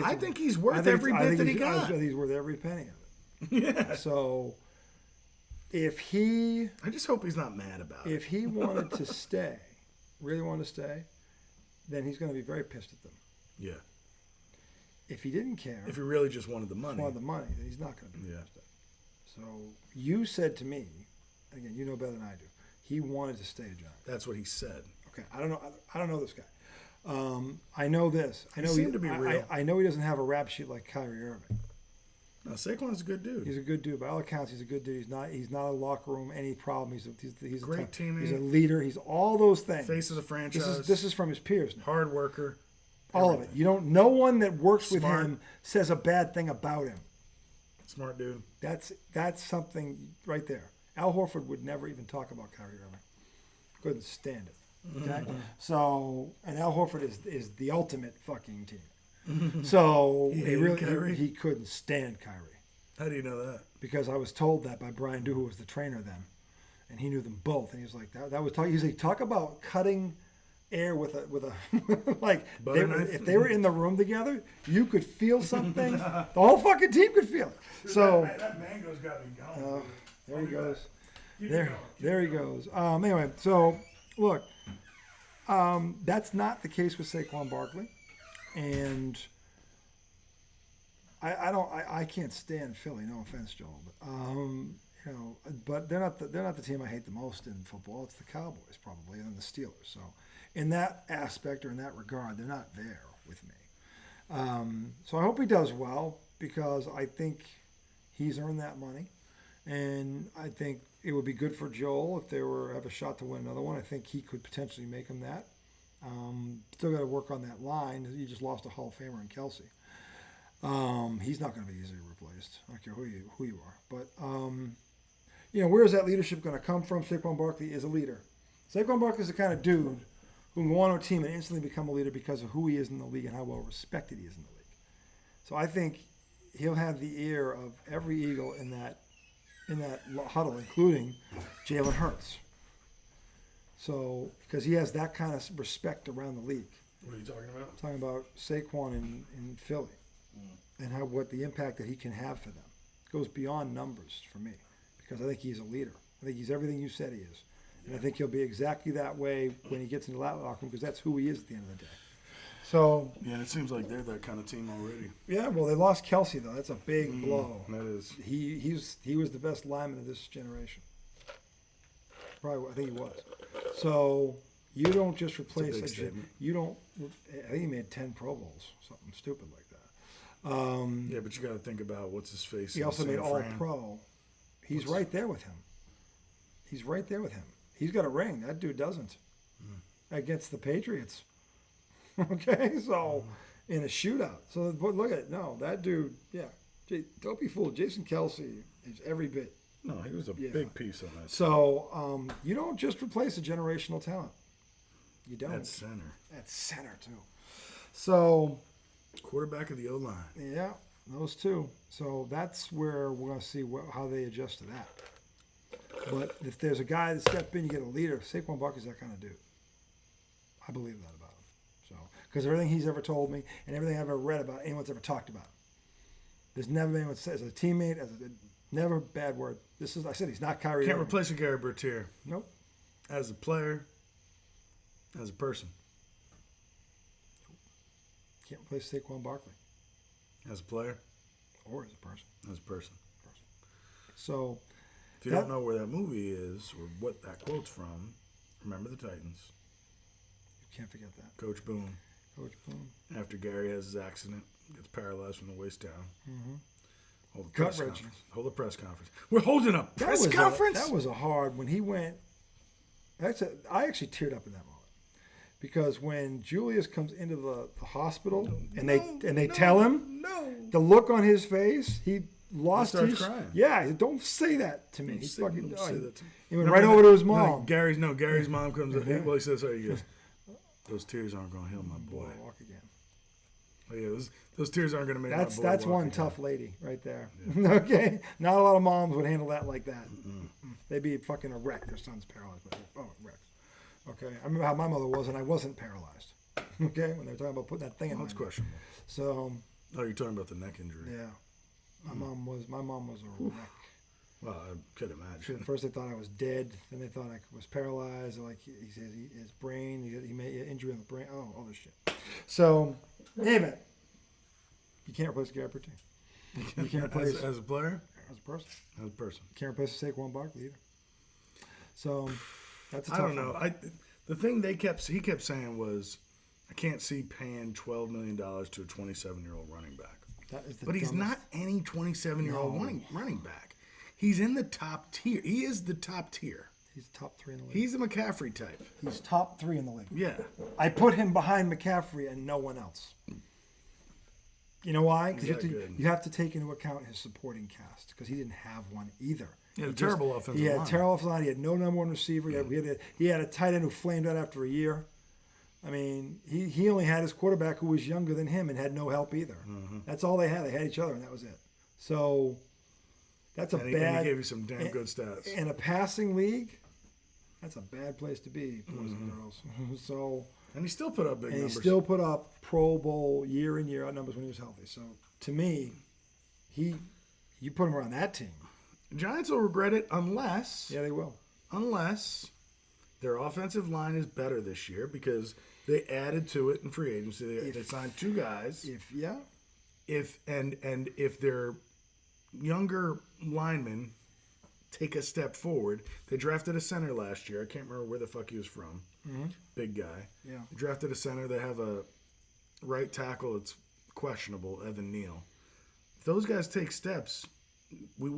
Speaker 1: I think he's worth every bit that he got.
Speaker 2: I think he's worth every penny of
Speaker 1: it. Yeah.
Speaker 2: So if he,
Speaker 1: I just hope he's not mad about it.
Speaker 2: If he wanted to stay, really wanted to stay, then he's going to be very pissed at them.
Speaker 1: Yeah.
Speaker 2: If he didn't care,
Speaker 1: if he really just wanted the money,
Speaker 2: then he's not going to be pissed at. So you said to me, again, you know better than I do, he wanted to stay a Giant.
Speaker 1: That's what he said.
Speaker 2: Okay, I don't know this guy. I know this. I know
Speaker 1: he seemed to be real.
Speaker 2: I know he doesn't have a rap sheet like Kyrie Irving.
Speaker 1: No, Saquon's a good dude.
Speaker 2: He's a good dude. By all accounts, he's a good dude. He's not a locker room any problem. He's a
Speaker 1: great teammate.
Speaker 2: He's a leader. He's all those things.
Speaker 1: Face of the franchise.
Speaker 2: This is from his peers now.
Speaker 1: Hard worker.
Speaker 2: All of it. No one that works with him says a bad thing about him.
Speaker 1: Smart dude.
Speaker 2: That's something right there. Al Horford would never even talk about Kyrie Irving. Couldn't stand it. Okay? So, and Al Horford is the ultimate fucking team. So he couldn't stand Kyrie.
Speaker 1: How do you know that?
Speaker 2: Because I was told that by Brian Dew, who was the trainer then, and he knew them both. And he was like, that was talk. He's like, talk about cutting air with a like if they were in the room together, you could feel something. The whole fucking team could feel it.
Speaker 1: Dude,
Speaker 2: so
Speaker 1: that mango's got me going.
Speaker 2: There he goes. There he goes. Anyway, so look, that's not the case with Saquon Barkley, and I can't stand Philly. No offense, Joel, but but they're not the team I hate the most in football. It's the Cowboys probably, and the Steelers. So in that aspect or in that regard, they're not there with me. So I hope he does well, because I think he's earned that money. And I think it would be good for Joel if they have a shot to win another one. I think he could potentially make him that. Still got to work on that line. You just lost a Hall of Famer in Kelsey. He's not going to be easily replaced. I don't care who you are. But, where is that leadership going to come from? Saquon Barkley is a leader. Saquon Barkley is the kind of dude who can go on a team and instantly become a leader because of who he is in the league and how well respected he is in the league. So I think he'll have the ear of every Eagle in that huddle, including Jalen Hurts. So, because he has that kind of respect around the league.
Speaker 1: What are you talking about?
Speaker 2: I'm talking about Saquon in Philly and what the impact that he can have for them. It goes beyond numbers for me, because I think he's a leader. I think he's everything you said he is. And I think he'll be exactly that way when he gets into the locker room, because that's who he is at the end of the day. So
Speaker 1: yeah, and it seems like they're that kind of team already.
Speaker 2: Yeah, well, they lost Kelsey though. That's a big blow.
Speaker 1: That is.
Speaker 2: He was the best lineman of this generation. Probably, I think he was. So you don't just replace you don't. I think he made 10 Pro Bowls, something stupid like that.
Speaker 1: Yeah, but you got to think about what's his face.
Speaker 2: He also made All Pro. He's right there with him. He's right there with him. He's got a ring. That dude doesn't. Against the Patriots. Okay, so in a shootout. So but look at it. No, that dude. Yeah, don't be fooled. Jason Kelsey is every bit.
Speaker 1: No, he was a big piece on that.
Speaker 2: So you don't just replace a generational talent. You don't.
Speaker 1: At center.
Speaker 2: At center too. So
Speaker 1: quarterback of the O line.
Speaker 2: Yeah, those two. So that's where we're going to see how they adjust to that. But if there's a guy that step in, you get a leader. Saquon Barkley's that kind of dude. I believe that about him. So because everything he's ever told me and everything I've ever read about, anyone's ever talked about, there's never been anyone says as a teammate, never a bad word. This is I said he's not Kyrie.
Speaker 1: Can't
Speaker 2: Irving.
Speaker 1: replace a Gary Bertier.
Speaker 2: Nope.
Speaker 1: As a player, as a person.
Speaker 2: Can't replace Saquon Barkley.
Speaker 1: As a player?
Speaker 2: Or as a person.
Speaker 1: As a person.
Speaker 2: So,
Speaker 1: if you don't know where that movie is or what that quote's from, remember the Titans.
Speaker 2: You can't forget that.
Speaker 1: Coach Boone.
Speaker 2: Coach Boone.
Speaker 1: After Gary has his accident, gets paralyzed from the waist down.
Speaker 2: Mm-hmm.
Speaker 1: Hold the press conference. We're holding a press conference?
Speaker 2: That was a hard, when he went, I actually teared up in that moment. Because when Julius comes into the hospital and they tell him, the look on his face, he lost his
Speaker 1: crying.
Speaker 2: Yeah, he said, don't say that to me. He's fucking
Speaker 1: say that to me.
Speaker 2: He went right over to his mom.
Speaker 1: No, Gary's mom comes up. Well, he says, he goes, those tears aren't going to heal my boy.
Speaker 2: Walk again.
Speaker 1: Oh, yeah, those tears aren't going to make my boy
Speaker 2: That's
Speaker 1: walk
Speaker 2: one
Speaker 1: again.
Speaker 2: tough lady right there. Yeah. Okay? Not a lot of moms would handle that like that. They'd be fucking a wreck. Their son's paralyzed. Wreck. Okay, I remember how my mother was, and I wasn't paralyzed. Okay, when they were talking about putting that thing in my
Speaker 1: that's questionable.
Speaker 2: So.
Speaker 1: Oh, you're talking about the neck injury.
Speaker 2: Yeah, my mom was a wreck.
Speaker 1: Well, I could imagine.
Speaker 2: First they thought I was dead, then they thought I was paralyzed. Like he says, his brain, he made an injury in the brain. Oh, all this shit. So, anyway, you can't replace Gary Bertier. You can't replace
Speaker 1: as a player,
Speaker 2: as a person.
Speaker 1: As a person,
Speaker 2: can't replace Saquon Barkley either. So. That's a tough
Speaker 1: I don't know. The thing he kept saying was, I can't see paying $12 million to a 27-year-old running back. But he's not any 27-year-old running back. He's in the top tier. He is the top tier.
Speaker 2: He's top 3 in the league.
Speaker 1: He's a McCaffrey type.
Speaker 2: He's top 3 in the league.
Speaker 1: Yeah.
Speaker 2: I put him behind McCaffrey and no one else. You know why? Because you have to take into account his supporting cast, because he didn't have one either.
Speaker 1: He had a terrible offensive line.
Speaker 2: He had a terrible offensive line. He had no number one receiver. He had a tight end who flamed out after a year. I mean, he only had his quarterback who was younger than him and had no help either. Mm-hmm. That's all they had. They had each other, and that was it. So that's a bad.
Speaker 1: And he gave you some damn good stats.
Speaker 2: In a passing league, that's a bad place to be, boys and girls. So.
Speaker 1: And he still put up big numbers.
Speaker 2: He still put up Pro Bowl year in, year out numbers when he was healthy. So, to me, you put him around that team.
Speaker 1: Giants will regret it unless...
Speaker 2: Yeah, they will.
Speaker 1: Unless their offensive line is better this year, because they added to it in free agency. They signed 2 guys. If their younger linemen take a step forward, they drafted a center last year. I can't remember where the fuck he was from. Mm-hmm. Big guy. Yeah. They drafted a center. They have a right tackle that's questionable, Evan Neal. If those guys take steps, we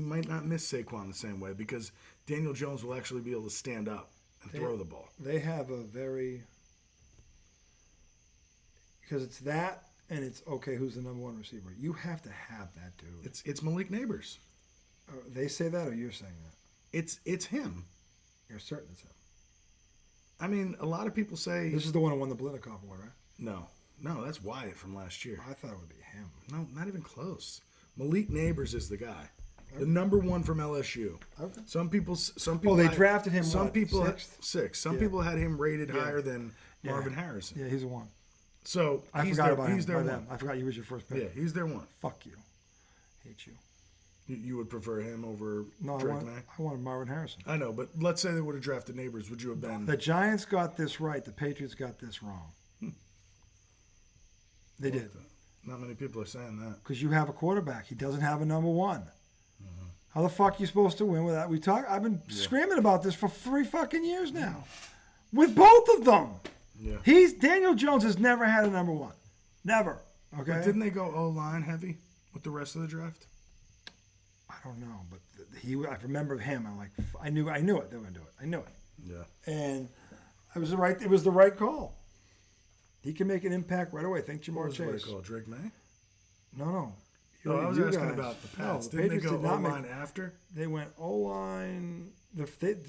Speaker 1: might not miss Saquon the same way, because Daniel Jones will actually be able to stand up and throw the ball.
Speaker 2: They have because it's that, and it's okay, who's the number 1 receiver? You have to have that dude.
Speaker 1: It's Malik Neighbors.
Speaker 2: They say that, or you're saying that?
Speaker 1: It's him.
Speaker 2: You're certain it's him.
Speaker 1: I mean, a lot of people say...
Speaker 2: This is the one who won the Blitnikoff Award, right?
Speaker 1: No, that's Wyatt from last year.
Speaker 2: I thought it would be him.
Speaker 1: No, not even close. Malik Neighbors is the guy. Okay. The number 1 from LSU. Okay. Some people.
Speaker 2: Oh, they drafted him.
Speaker 1: Some people
Speaker 2: 6th.
Speaker 1: Some people had him rated higher than Marvin Harrison.
Speaker 2: Yeah, he's a 1.
Speaker 1: So
Speaker 2: I forgot about him. He's their 1. I forgot he was your first pick.
Speaker 1: Yeah, he's their 1.
Speaker 2: Fuck you. Hate you.
Speaker 1: You would prefer him over
Speaker 2: Drake May? I wanted Marvin Harrison.
Speaker 1: I know, but let's say they would have drafted Neighbors. Would you have been?
Speaker 2: The Giants got this right. The Patriots got this wrong. They did.
Speaker 1: Not many people are saying that.
Speaker 2: Because you have a quarterback. He doesn't have a number 1. Mm-hmm. How the fuck are you supposed to win with that? I've been screaming about this for 3 fucking years now. With both of them. Yeah. Daniel Jones has never had a number 1. Never. Okay.
Speaker 1: But didn't they go O-line heavy with the rest of the draft?
Speaker 2: I I don't know, but I remember him. I'm like, I knew it. They were gonna do it. I knew it.
Speaker 1: Yeah.
Speaker 2: And it was the right call. He can make an impact right away. Think Jamar Chase.
Speaker 1: What was the call? Drake May?
Speaker 2: No.
Speaker 1: No, I was
Speaker 2: You
Speaker 1: asking
Speaker 2: guys.
Speaker 1: about the Pats.
Speaker 2: No,
Speaker 1: Didn't they
Speaker 2: Patriots
Speaker 1: go
Speaker 2: did not
Speaker 1: O-line after?
Speaker 2: They went O-line.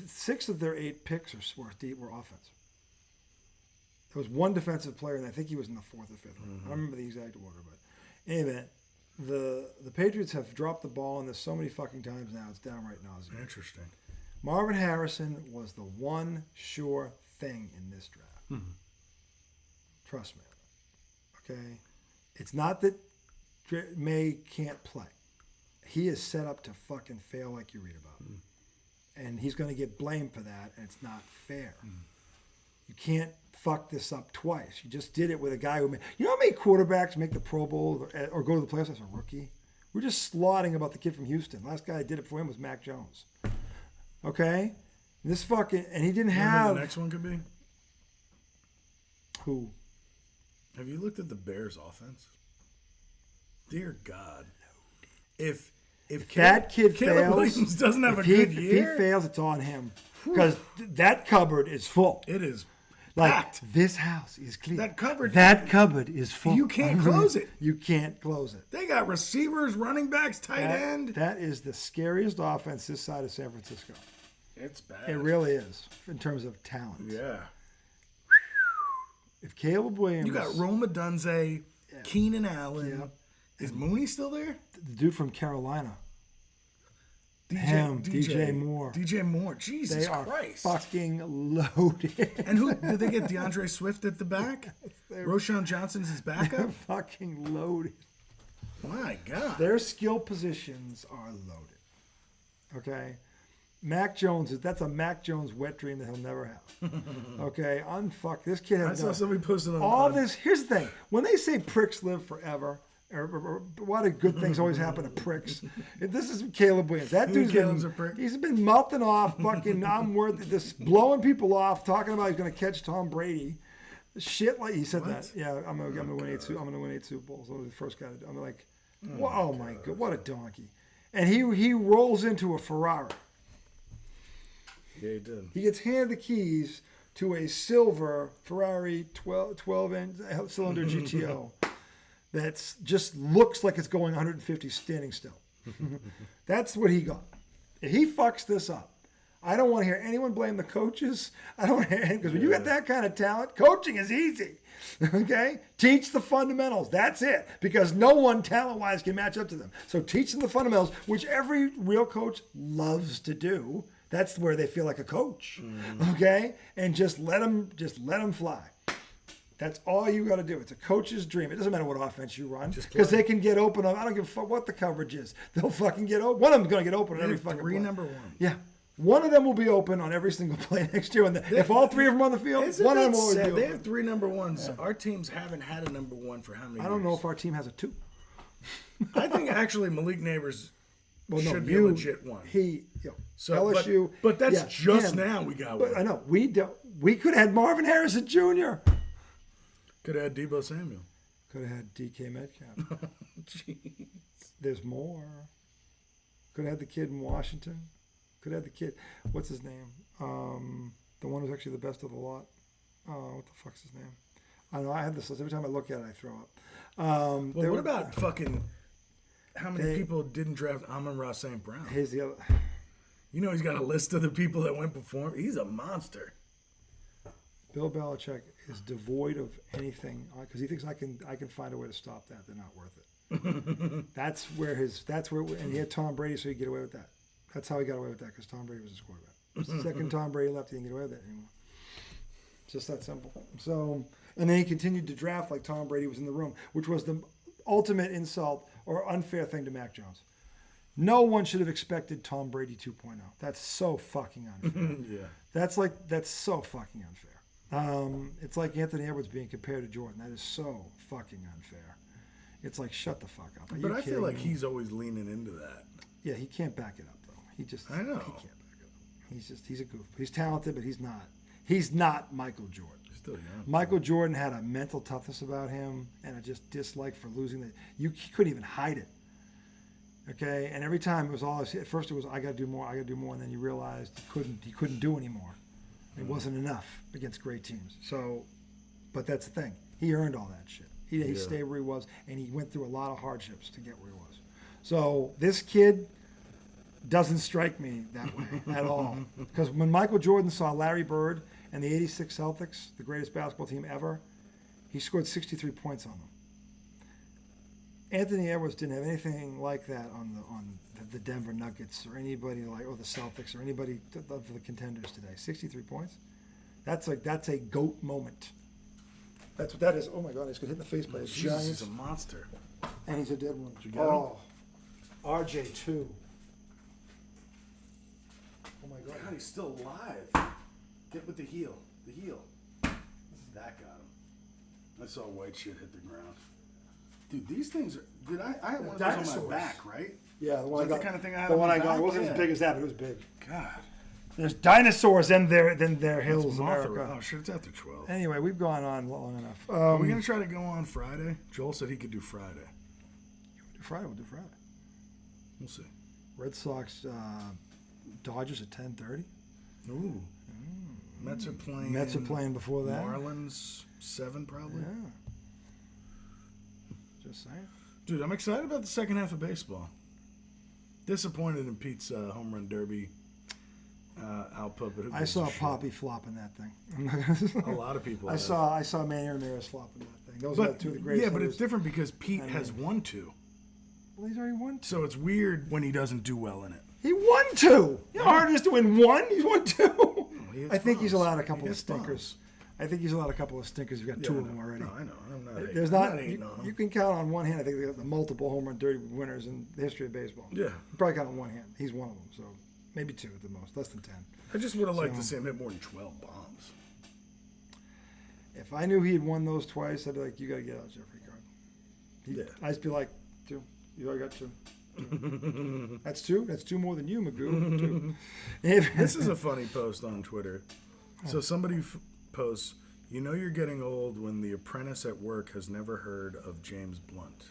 Speaker 2: 6 of their 8 picks were offense. There was one defensive player, and I think he was in the 4th or 5th. I don't remember the exact order, but in any event, the Patriots have dropped the ball on this so many fucking times now. It's downright nauseating.
Speaker 1: Interesting.
Speaker 2: Marvin Harrison was the one sure thing in this draft. Trust me. Okay? It's not that May can't play. He is set up to fucking fail like you read about. And he's going to get blamed for that, and it's not fair. You can't fuck this up twice. You just did it with a guy who made... You know how many quarterbacks make the Pro Bowl or go to the playoffs as a rookie? We're just slotting about the kid from Houston. Last guy that did it for him was Mac Jones. Okay? This fucking... And he didn't have...
Speaker 1: Who the next one could be?
Speaker 2: Who?
Speaker 1: Have you looked at the Bears' offense? Dear God. If
Speaker 2: that kid
Speaker 1: Caleb
Speaker 2: fails...
Speaker 1: Williams doesn't have a
Speaker 2: if
Speaker 1: good
Speaker 2: he
Speaker 1: year...
Speaker 2: fails, it's on him. Because that cupboard is full.
Speaker 1: It is
Speaker 2: Like,
Speaker 1: packed.
Speaker 2: this house is clean.
Speaker 1: That cupboard
Speaker 2: is full.
Speaker 1: You can't close it.
Speaker 2: You can't close it.
Speaker 1: They got receivers, running backs, tight end.
Speaker 2: That is the scariest offense this side of San Francisco.
Speaker 1: It's bad.
Speaker 2: It really is, in terms of talent.
Speaker 1: Yeah.
Speaker 2: If Caleb Williams...
Speaker 1: You got Roma Dunze, Keenan Allen.
Speaker 2: Yep.
Speaker 1: Is Mooney still there?
Speaker 2: The dude from Carolina.
Speaker 1: DJ
Speaker 2: Moore.
Speaker 1: DJ Moore. Jesus
Speaker 2: They are
Speaker 1: Christ.
Speaker 2: fucking loaded.
Speaker 1: And who did they get? DeAndre Swift at the back? Roshan Johnson's his
Speaker 2: They're
Speaker 1: backup?
Speaker 2: fucking loaded.
Speaker 1: My God.
Speaker 2: Their skill positions are loaded. Okay? Mac Jones, that's a Mac Jones wet dream that he'll never have. Okay? Unfuck. This kid has
Speaker 1: I saw somebody posted on
Speaker 2: all this. Here's the thing. When they say pricks live forever, or why do good things always happen to pricks? This is Caleb Williams. That dude's
Speaker 1: Caleb's a prick.
Speaker 2: he's been mouthing off fucking I'm worth this, blowing people off, talking about he's going to catch Tom Brady. Shit like he said
Speaker 1: What?
Speaker 2: that. Yeah, I'm gonna win 8 Super. I'm gonna win 8 Super Bowls. I was the first guy to do. I'm like, oh my God, what a donkey! And he rolls into a Ferrari.
Speaker 1: Yeah, he did.
Speaker 2: He gets handed the keys to a silver Ferrari 12 cylinder GTO that's just looks like it's going 150 standing still. That's what he got. If he fucks this up, I don't want to hear anyone blame the coaches. I don't want to hear, because when you get that kind of talent, coaching is easy. Okay? Teach the fundamentals. That's it. Because no one talent-wise can match up to them. So teach them the fundamentals, which every real coach loves to do. That's where they feel like a coach. Okay? And just let them fly. That's all you got to do. It's a coach's dream. It doesn't matter what offense you run, because they can get open. I don't give a fuck what the coverage is. They'll fucking get open. One of them's going to get open on every fucking play.
Speaker 1: number one.
Speaker 2: Yeah. One of them will be open on every single play next year. If all 3 of them are on the field, one of them will always be open.
Speaker 1: They have 3 number ones. Yeah. Our teams haven't had a number one for how many years?
Speaker 2: I don't know if our team has a 2.
Speaker 1: I think actually Malik Neighbors should be a legit one.
Speaker 2: LSU.
Speaker 1: But that's just now we got one.
Speaker 2: I know. We could have had Marvin Harrison Jr.
Speaker 1: Could have had Debo Samuel.
Speaker 2: Could have had DK Metcalf.
Speaker 1: Jeez.
Speaker 2: There's more. Could have had the kid in Washington. Could have had the kid. What's his name? The one who's actually the best of the lot. What the fuck's his name? I know. I have this list. Every time I look at it, I throw up.
Speaker 1: Well, what about fucking... How many people didn't draft Amon-Ra St. Brown?
Speaker 2: Here's the other...
Speaker 1: You know he's got a list of the people that went before him. He's a monster. Bill
Speaker 2: Belichick is devoid of anything because he thinks I can find a way to stop that. They're not worth it. That's where and he had Tom Brady, so he could get away with that. That's how he got away with that, because Tom Brady was his quarterback. The second Tom Brady left, he didn't get away with that anymore. It's just that simple. So, and then he continued to draft like Tom Brady was in the room, which was the ultimate insult or unfair thing to Mac Jones. No one should have expected Tom Brady 2.0. That's so fucking unfair.
Speaker 1: Yeah.
Speaker 2: That's so fucking unfair. It's like Anthony Edwards being compared to Jordan. That is so fucking unfair. It's like, shut the fuck up.
Speaker 1: But I feel like he's always leaning into that.
Speaker 2: Yeah, he can't back it up though.
Speaker 1: I know.
Speaker 2: He can't back it up. He's a goof. He's talented, but he's not Michael Jordan.
Speaker 1: Still young.
Speaker 2: Michael Jordan had a mental toughness about him and a just dislike for losing. He couldn't even hide it. Okay, and every time it was all. At first, it was I got to do more, and then you realized he couldn't do anymore. It wasn't enough against great teams. So, but that's the thing. He earned all that shit. He stayed where he was, and he went through a lot of hardships to get where he was. So this kid doesn't strike me that way at all. Because when Michael Jordan saw Larry Bird and the '86 Celtics, the greatest basketball team ever, he scored 63 points on them. Anthony Edwards didn't have anything like that on the Denver Nuggets or anybody or the Celtics or anybody of the contenders today. 63 points. That's a GOAT moment. That's what that is. Oh my God! I just got hit in the face by a giant.
Speaker 1: He's a monster.
Speaker 2: And he's a dead one.
Speaker 1: Did you get him?
Speaker 2: RJ2. Oh my God!
Speaker 1: God, he's still alive. Get with the heel. The heel. That got him. I saw white shit hit the ground. Dude, these things are. Dude, I had one of those on my back, right?
Speaker 2: Yeah, the one I got.
Speaker 1: The kind of thing I had
Speaker 2: the
Speaker 1: on
Speaker 2: one
Speaker 1: my
Speaker 2: I got
Speaker 1: back?
Speaker 2: wasn't
Speaker 1: Yeah.
Speaker 2: as big as that, but it was big.
Speaker 1: God.
Speaker 2: There's dinosaurs in their hills, America.
Speaker 1: Oh shit, it's after 12.
Speaker 2: Anyway, we've gone on long enough.
Speaker 1: Are we gonna try to go on Friday? Joel said he could do Friday.
Speaker 2: We'll do Friday.
Speaker 1: We'll see.
Speaker 2: Red Sox, Dodgers at 10:30.
Speaker 1: Ooh. Mets are playing.
Speaker 2: Mets are playing before that.
Speaker 1: Marlins 7 probably.
Speaker 2: Yeah. Just saying.
Speaker 1: Dude, I'm excited about the second half of baseball. Disappointed in Pete's home run derby output, but who
Speaker 2: I
Speaker 1: gives
Speaker 2: saw
Speaker 1: a shit?
Speaker 2: Poppy flopping that thing.
Speaker 1: A lot of people.
Speaker 2: I
Speaker 1: have.
Speaker 2: saw Manny Ramirez flopping that thing. Those are
Speaker 1: But
Speaker 2: two of the greatest.
Speaker 1: yeah, but it's
Speaker 2: hitters.
Speaker 1: different because Pete has won 2.
Speaker 2: Well, he's already won 2.
Speaker 1: So it's weird when he doesn't do well in it.
Speaker 2: He won 2. You know how hard it is to win 1? He's won 2.
Speaker 1: He
Speaker 2: I think he's
Speaker 1: bums.
Speaker 2: allowed a couple
Speaker 1: He
Speaker 2: of
Speaker 1: gets
Speaker 2: stinkers.
Speaker 1: bums.
Speaker 2: I think he's allowed a couple of stinkers. You've got 2 of them already.
Speaker 1: No, I know. I'm not.
Speaker 2: There's
Speaker 1: I'm
Speaker 2: not.
Speaker 1: hating on him.
Speaker 2: You can count on one hand. I think they got the multiple home run derby winners in the history of baseball.
Speaker 1: Yeah.
Speaker 2: You probably count on one hand. He's one of them. So maybe 2 at the most, less than 10.
Speaker 1: I just would have liked to see him hit more than 12 bombs.
Speaker 2: If I knew he had won those twice, I'd be like, you got to get out, Jeffrey Card.
Speaker 1: Yeah.
Speaker 2: I'd just be like, 2. You already got 2. That's 2. That's 2 more than you, Magoo. 2.
Speaker 1: This is a funny post on Twitter. So somebody posts, you know you're getting old when the apprentice at work has never heard of James Blunt.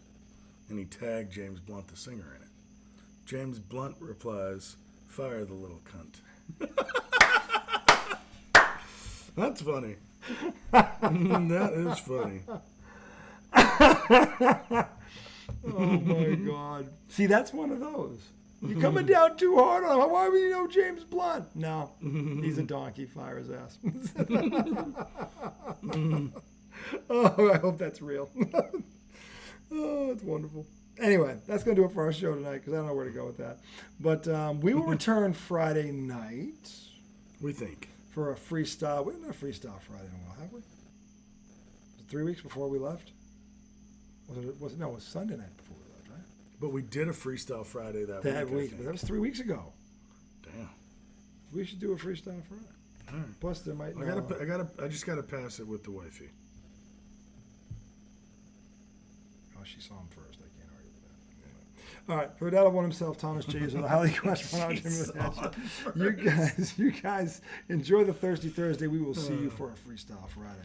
Speaker 1: And he tagged James Blunt, the singer, in it. James Blunt replies, fire the little cunt. That's funny. That is funny.
Speaker 2: Oh my God! See, that's one of those. You're coming down too hard on him. Why would you know James Blunt? No, he's a donkey. Fire his ass. Oh, I hope that's real. Oh, it's wonderful. Anyway, that's going to do it for our show tonight because I don't know where to go with that. But we will return Friday night
Speaker 1: We think.
Speaker 2: for a freestyle. We haven't done a freestyle Friday in a while, have we? Was it 3 weeks before we left? Was it? No, it was Sunday night before we left, right?
Speaker 1: But we did a Freestyle Friday that
Speaker 2: That
Speaker 1: week, I
Speaker 2: week,
Speaker 1: think.
Speaker 2: but that was 3 weeks ago.
Speaker 1: Damn.
Speaker 2: We should do a freestyle Friday.
Speaker 1: All right.
Speaker 2: Plus, there might.
Speaker 1: I just gotta pass it with the wifey.
Speaker 2: Oh, she saw him first. I can't argue with that. Anyway. All right, for that one himself, Thomas J. is on a highly questionable. You guys enjoy the Thirsty Thursday. We will see you for a freestyle Friday.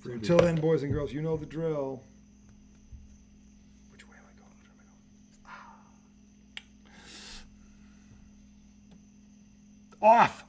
Speaker 2: So until then, boys and girls, you know the drill. Which way am I going? Which way am I going? Off.